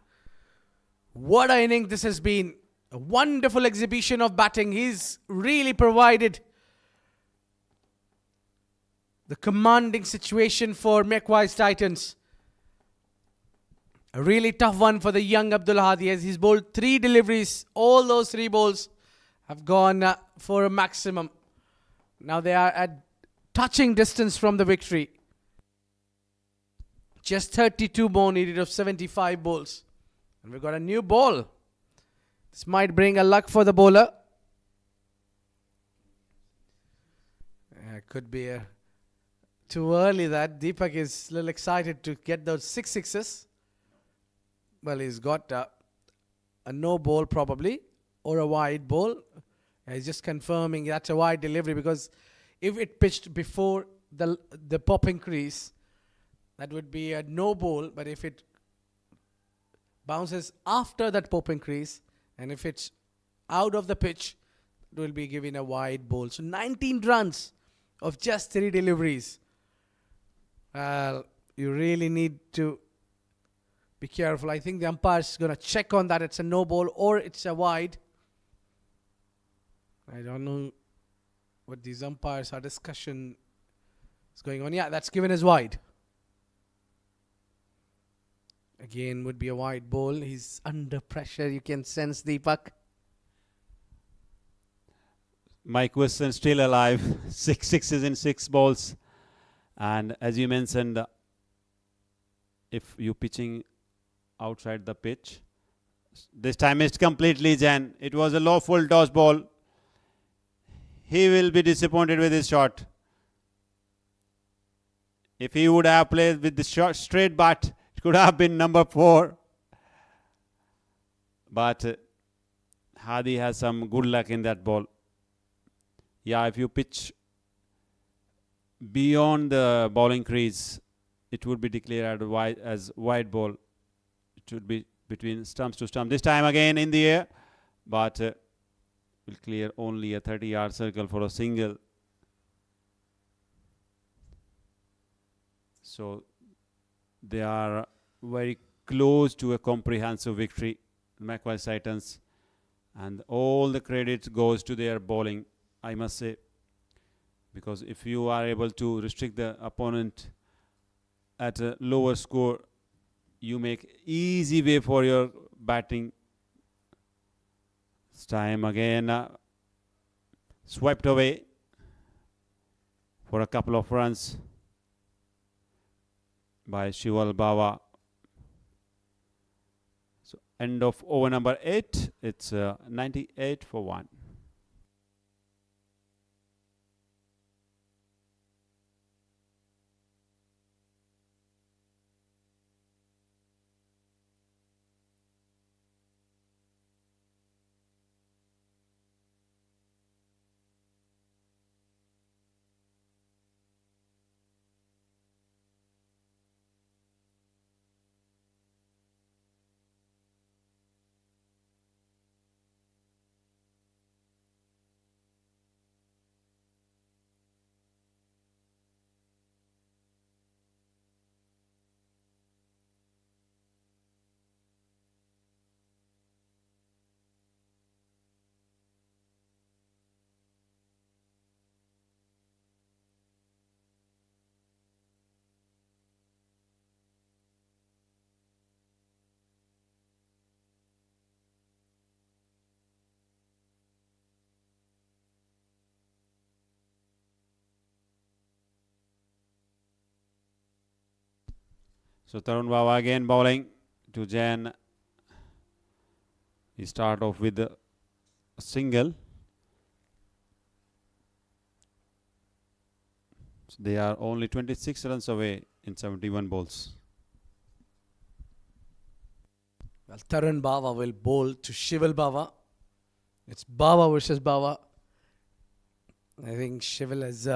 What an inning this has been. A wonderful exhibition of batting. He's really provided the commanding situation for Macwise Titans. A really tough one for the young Abdul Hadi as he's bowled 3 deliveries. All those 3 balls have gone for a maximum. Now they are at touching distance from the victory. Just 32 more needed of 75 balls. And we've got a new ball. This might bring a luck for the bowler. Could be too early that. Deepak is a little excited to get those 6 sixes. Well, he's got a no ball probably, or a wide ball. He's just confirming that's a wide delivery, because if it pitched before the popping crease, that would be a no ball. But if it bounces after that popping crease, and if it's out of the pitch, it will be given a wide ball. So 19 runs of just 3 deliveries. You really need to be careful. I think the umpire's going to check on that. It's a no ball or it's a wide. I don't know what these umpires are discussion is going on. Yeah, that's given as wide. Again, would be a wide ball. He's under pressure. You can sense Deepak. Mike Wilson still alive. 6 sixes in 6 balls. And as you mentioned, if you're pitching outside the pitch, this time it's completely Jan. It was a low full toss ball. He will be disappointed with his shot. If he would have played with the short straight bat, it could have been number 4. But Hadi has some good luck in that ball. Yeah, if you pitch beyond the bowling crease, it would be declared as wide ball. It should be between stumps to stump. This time again in the air, but will clear only a 30-yard circle for a single. So they are very close to a comprehensive victory, Macwise Titans, and all the credit goes to their bowling, I must say, because if you are able to restrict the opponent at a lower score, you make easy way for your batting. This time again swept away for a couple of runs by Shival Bawa. So end of over number 8. It's 98 for 1. So Tarun Bawa again bowling to Jain. He start off with a single. So they are only 26 runs away in 71 balls. Well, Tarun Bawa will bowl to Shival Bawa. It's Bawa versus Bawa. I think Shival has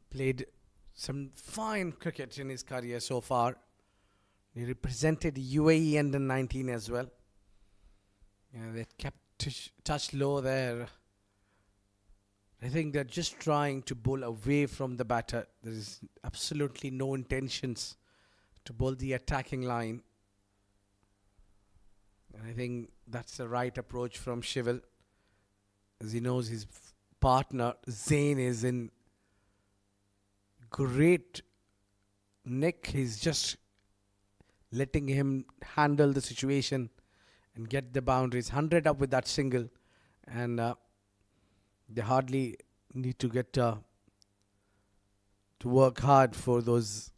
played some fine cricket in his career so far. He represented UAE under 19 as well. They kept touch low there. I think they're just trying to bowl away from the batter. There is absolutely no intentions to bowl the attacking line. And I think that's the right approach from Shival. As he knows his partner Zain is in great nick. He's just letting him handle the situation and get the boundaries. 100 up with that single. And they hardly need to get to work hard for those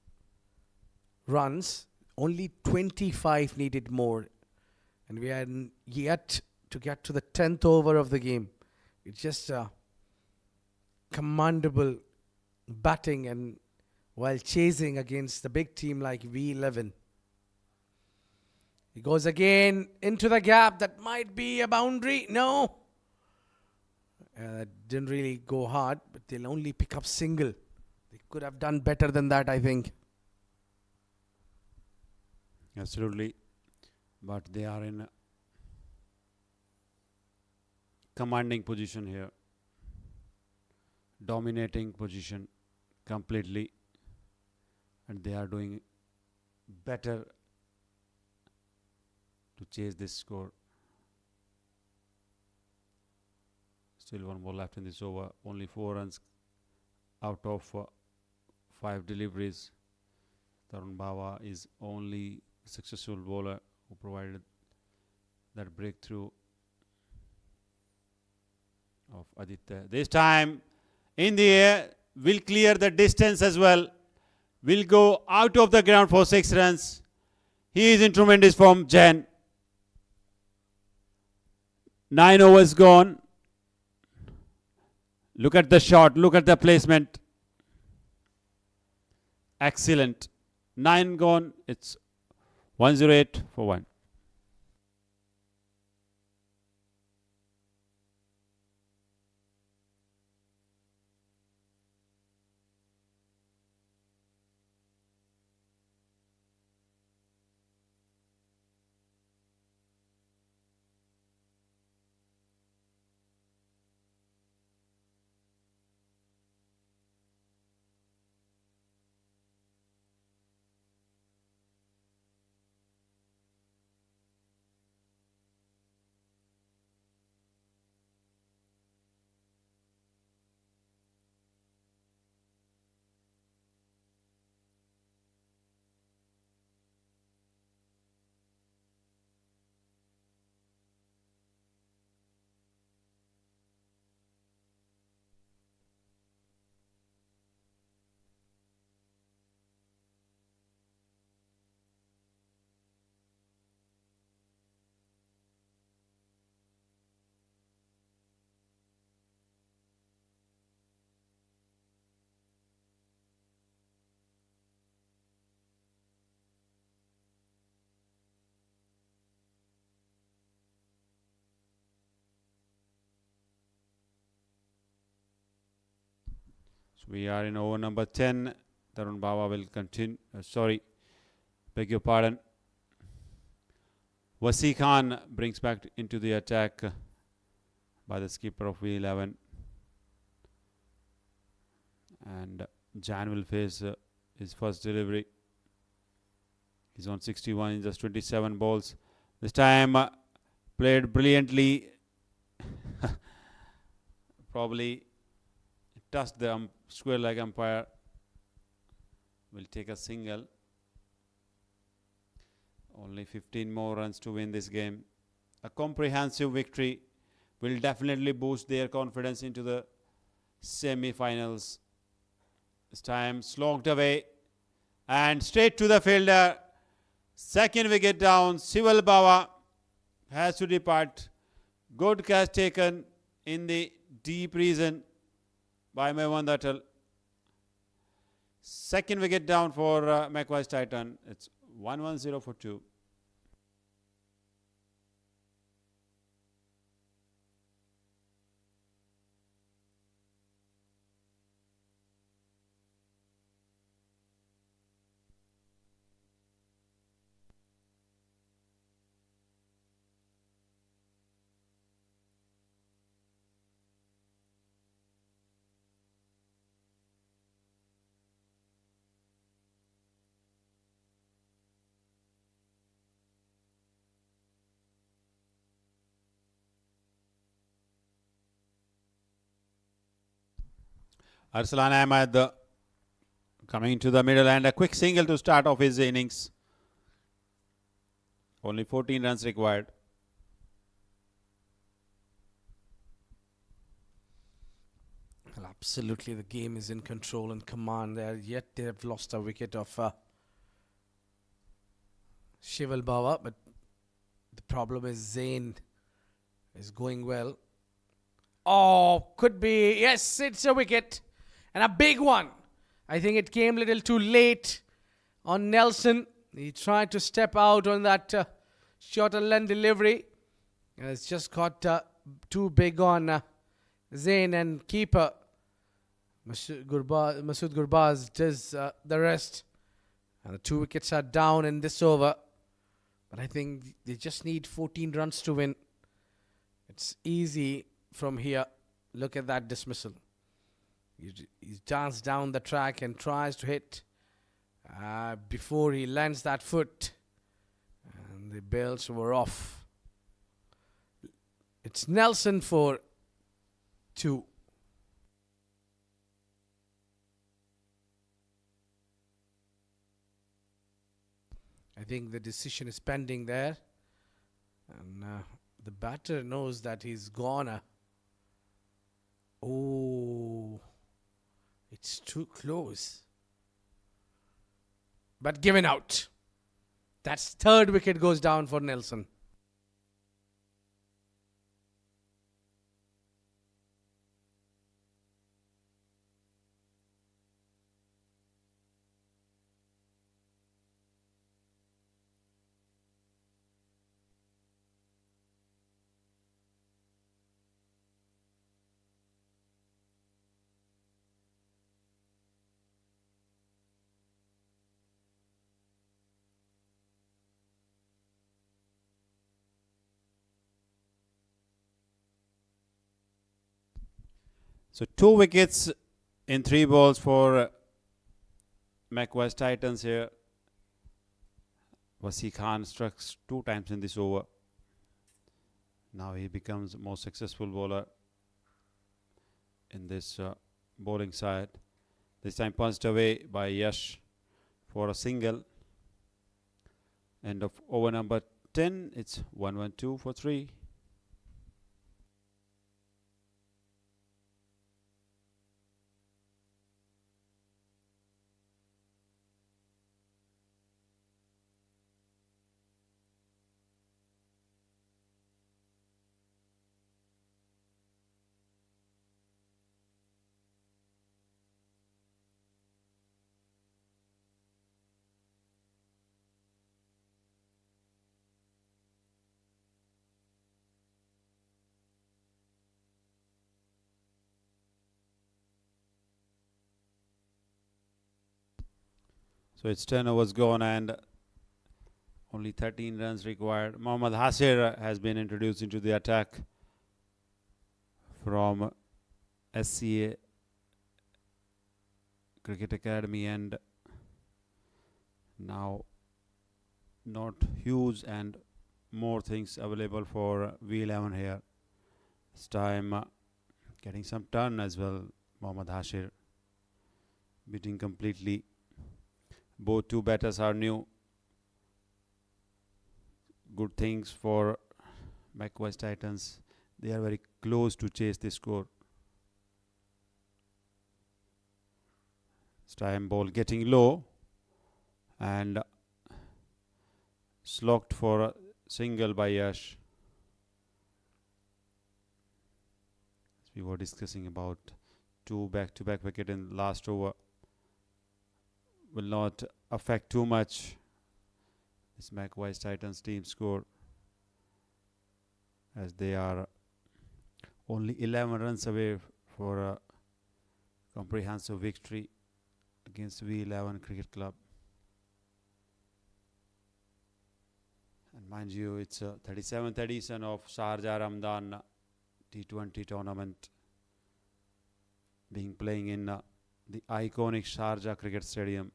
runs. Only 25 needed more. And we are yet to get to the 10th over of the game. It's just commendable batting and while chasing against the big team like V11. He goes again into the gap. That might be a boundary. No. Didn't really go hard, but they'll only pick up single. They could have done better than that, I think. Absolutely. But they are in a commanding position here. Dominating position completely. And they are doing better to chase this score. Still one more left in this over. Only 4 runs out of 5 deliveries. Tarun Bawa is only successful bowler who provided that breakthrough of Aditya. This time in the air, will clear the distance as well. Will go out of the ground for 6 runs. He is in tremendous form, Jain. 9 overs gone. Look at the shot. Look at the placement. Excellent. 9 gone. It's 108 for 1. So we are in over number 10. Tarun Bawa will continue. Beg your pardon. Wasi Khan brings back into the attack by the skipper of V11. And Jan will face his first delivery. He's on 61 in just 27 balls. This time played brilliantly. Probably touched the square leg umpire. Will take a single. Only 15 more runs to win this game. A comprehensive victory will definitely boost their confidence into the semi-finals. This time slogged away And straight to the fielder. Second wicket down. Sival Bawa has to depart. Good catch taken in the deep region by Mehwan Atal. Second wicket down for Macwise Titan. It's 1-1-0 for 2. Arslan Ahmed coming to the middle and a quick single to start off his innings. Only 14 runs required. Well, absolutely, the game is in control and command there. Yet they have lost a wicket of Shival Bawa, but the problem is Zain is going well. Oh, could be. Yes, it's a wicket. And a big one. I think it came a little too late on Nelson. He tried to step out on that short and length delivery. It's just got too big on Zain, and keeper Masood Gurbaz does the rest. And the 2 wickets are down in this over. But I think they just need 14 runs to win. It's easy from here. Look at that dismissal. He danced down the track and tries to hit before he lands that foot. And the bails were off. It's Nelson for 2. I think the decision is pending there. And the batter knows that he's gone. Oh, it's too close. But given out. That's 3rd wicket goes down for Nelson. So 2 wickets in 3 balls for Macwise Titans here. Wasi Khan struck 2 times in this over. Now he becomes most successful bowler in this bowling side. This time punched away by Yash for a single. End of over number 10. It's 1-1-2 for 3. So it's 10 overs gone and only 13 runs required. Mohammad Hasir has been introduced into the attack from SCA Cricket Academy, and now not huge and more things available for V11 here. This time getting some turn as well. Mohammad Hasir beating completely. Both 2 batters are new. Good things for Macwise Titans. They are very close to chase the score. This time ball getting low. and slogged for a single by Yash. We were discussing about 2 back-to-back wicket in last over. Will not affect too much this Macwise Titans team score, as they are only 11 runs away for a comprehensive victory against V11 Cricket Club. And mind you, it's a 37th edition of Sharjah Ramadan T20 tournament being playing in the iconic Sharjah Cricket Stadium,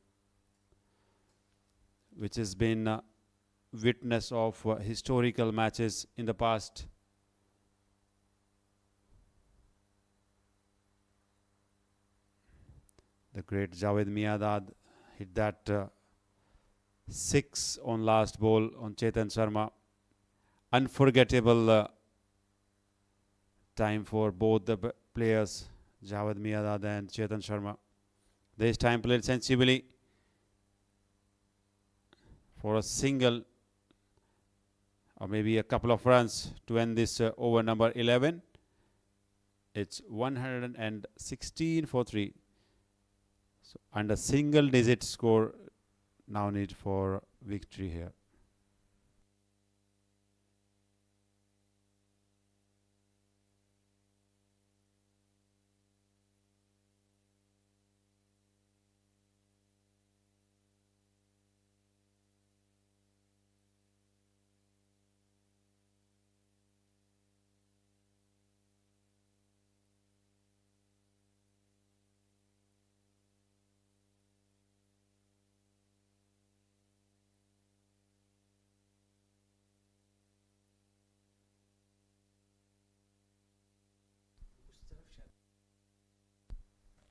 which has been witness of historical matches in the past. The great Javed Miadad hit that 6 on last ball on Chetan Sharma. Unforgettable time for both the players, Javed Miadad and Chetan Sharma. This time played sensibly for a single or maybe a couple of runs to end this over number 11. It's 116 for 3. So, and a single digit score now need for victory here.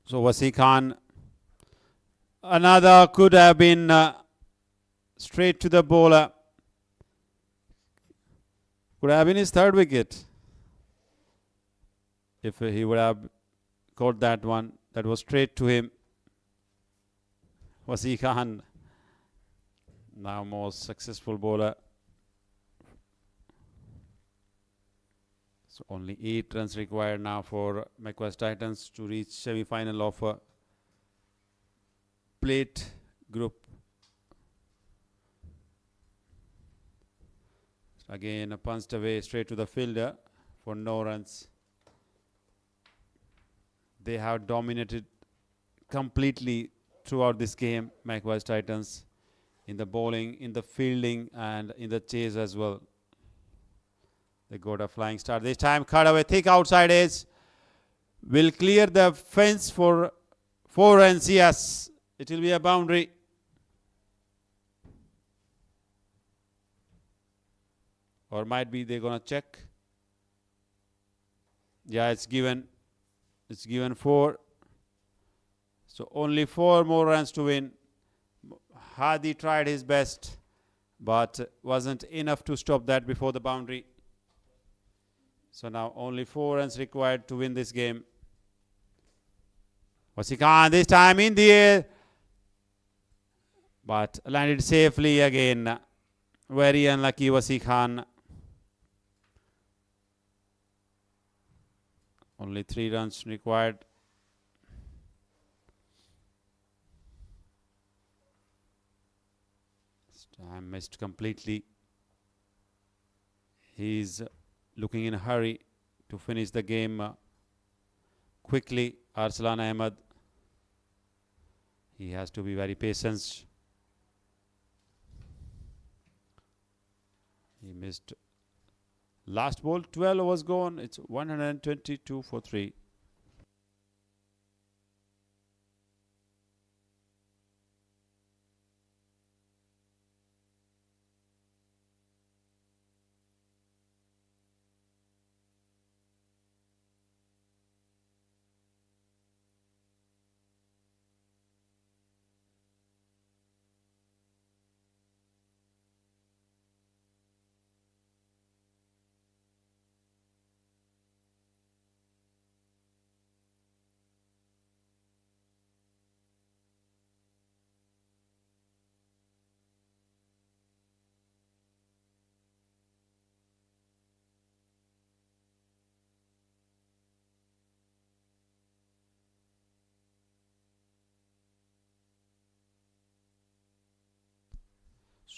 So Wasi Khan, another could have been straight to the bowler. Could have been his third wicket if he would have caught that one. That was straight to him. Wasi Khan, now most successful bowler. So only 8 runs required now for Macwise Titans to reach semi-final of a plate group. Again, a punched away straight to the fielder for no runs. They have dominated completely throughout this game, Macwise Titans, in the bowling, in the fielding, and in the chase as well. They got a flying start. This time, cut away, thick outside edge. Will clear the fence for 4 runs. Yes, it will be a boundary. Or might be they're going to check. Yeah, it's given. It's given 4. So only 4 more runs to win. Hadi tried his best, but wasn't enough to stop that before the boundary. So now only 4 runs required to win this game. Wasi Khan this time in the air, but landed safely again. Very unlucky Wasi Khan. Only 3 runs required. This time missed completely. He's looking in a hurry to finish the game quickly. Arsalan Ahmed. He has to be very patient. He missed last ball. 12 overs gone. It's 122 for 3.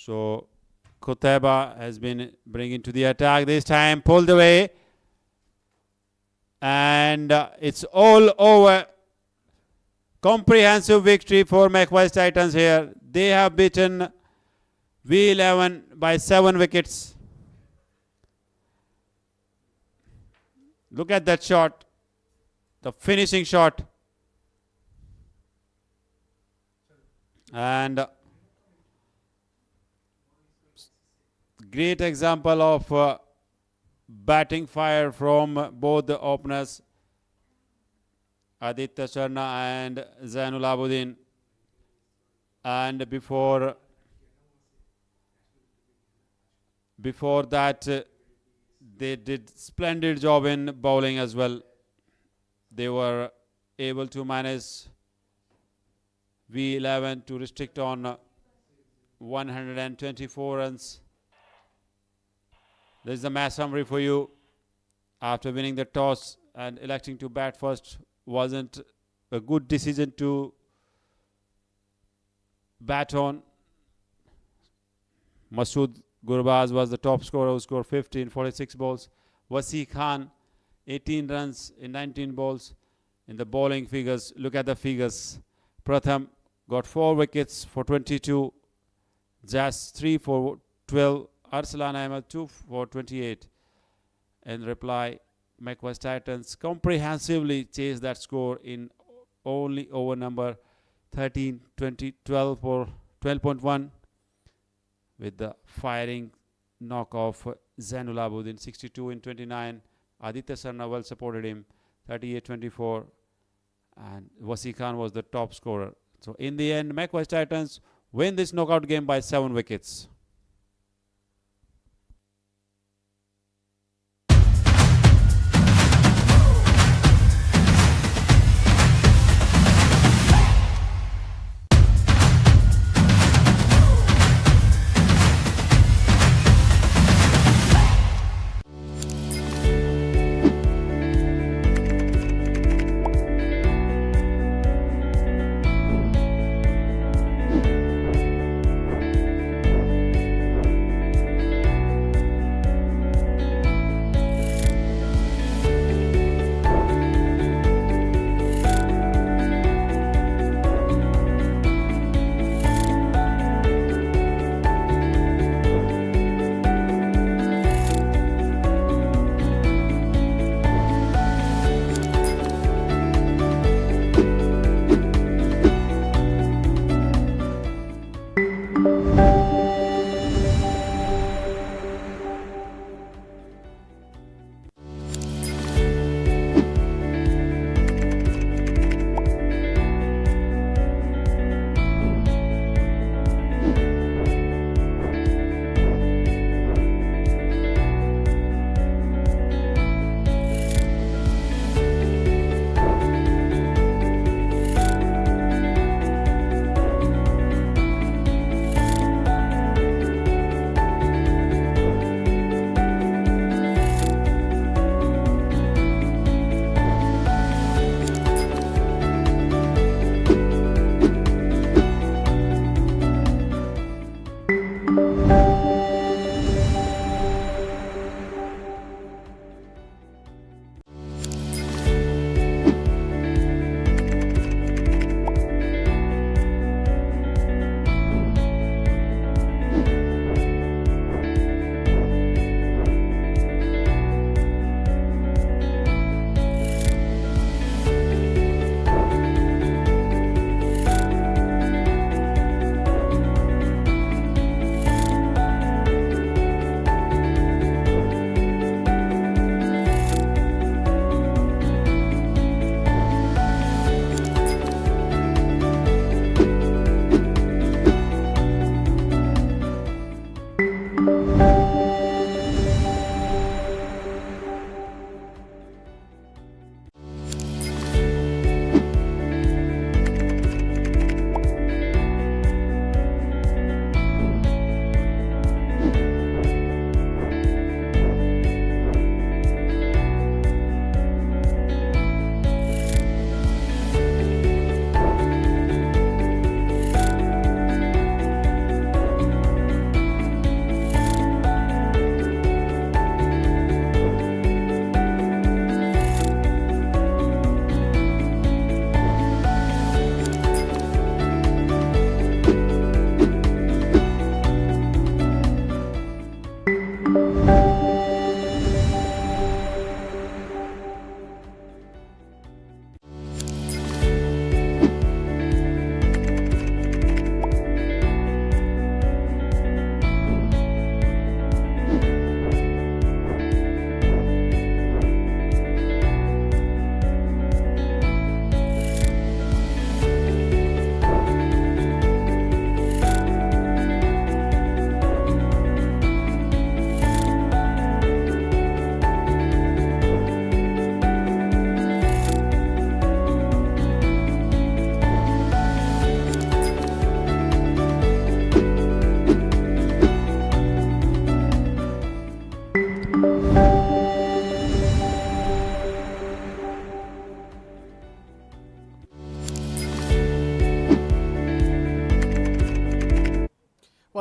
So Qutaiba has been bringing to the attack. This time pulled away. And it's all over. Comprehensive victory for Macwise Titans here. They have beaten V11 by 7 wickets. Look at that shot. The finishing shot. And great example of batting fire from both the openers, Aditya Sharma and Zainul Abidin. And before that, they did splendid job in bowling as well. They were able to manage V11 to restrict on 124 runs. This is the match summary for you. After winning the toss and electing to bat first wasn't a good decision to bat on. Masood Gurbaz was the top scorer, who scored 50 in 46 balls. Wasi Khan, 18 runs in 19 balls. In the bowling figures, look at the figures. Pratham got 4 wickets for 22. Jas 3 for 12. Arsalan Ahmed 2 for 28. In reply, Macwise Titans comprehensively chased that score in only over number 13, 20, 12 for 12.1 with the firing knock of Zainul Abidin 62 in 29. Aditya Sharma well supported him 38-24, and Wasi Khan was the top scorer. So in the end, Macwise Titans win this knockout game by 7 wickets.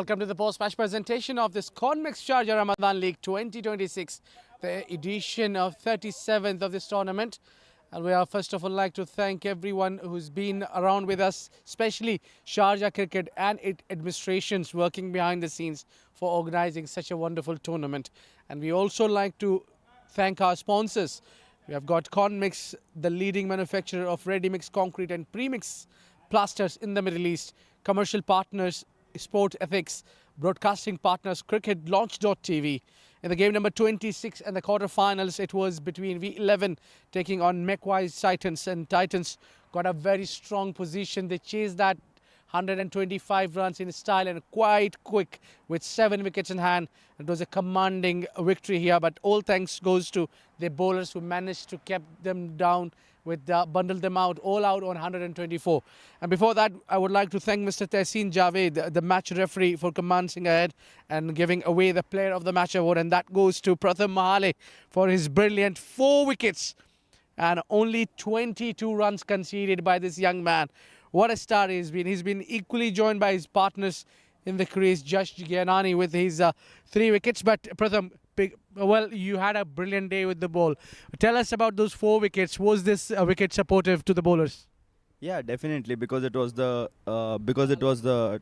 Welcome to the post-match presentation of this Convex Sharjah Ramadan League 2026, the edition of 37th of this tournament. And we are first of all like to thank everyone who's been around with us, especially Sharjah Cricket and its administrations working behind the scenes for organizing such a wonderful tournament. And we also like to thank our sponsors. We have got Conmix, the leading manufacturer of ready-mix concrete and pre-mix plasters in the Middle East, commercial partners, Sport Ethics, broadcasting partners, cricketlaunch.tv. In the game number 26 and the quarterfinals, it was between V11 taking on Macwise Titans, and Titans got a very strong position. They chased that 125 runs in style and quite quick with 7 wickets in hand. It was a commanding victory here, but all thanks goes to the bowlers who managed to keep them down with bundled them out, all out on 124. And before that, I would like to thank Mr. Tehseen Javed, the match referee, for commencing ahead and giving away the player of the match award. And that goes to Pratham Mahale for his brilliant 4 wickets and only 22 runs conceded by this young man. What a start he's been. He's been equally joined by his partners in the crease, Jash Gianani, with his 3 wickets. But Pratham, well, you had a brilliant day with the ball. Tell us about those 4 wickets. Was this wicket supportive to the bowlers? Yeah, definitely, because it was the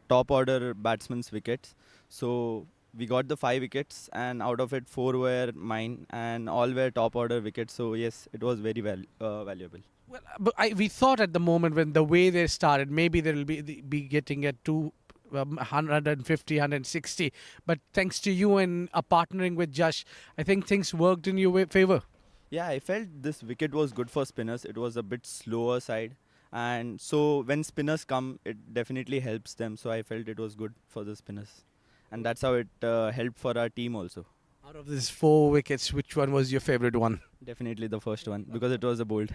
top order batsman's wickets. So we got the 5 wickets, and out of it 4 were mine, and all were top order wickets. So yes, it was very valuable. Well, but we thought at the moment, when the way they started, maybe they will be getting at 150, 160. But thanks to you and partnering with Jash, I think things worked in your favor. Yeah, I felt this wicket was good for spinners. It was a bit slower side, and so when spinners come, it definitely helps them. So I felt it was good for the spinners, and that's how it helped for our team also. Out of these 4 wickets, which one was your favorite one? Definitely the first one, because it was a bold.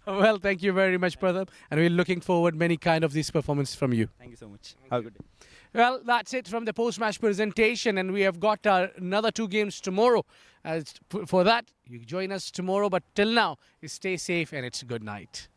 Well, thank you very much, Pratham. And we're looking forward many kind of these performances from you. Thank you so much. Have a good day. Well, that's it from the post-match presentation, and we have got another 2 games tomorrow. For that, you join us tomorrow, but till now, you stay safe and it's a good night.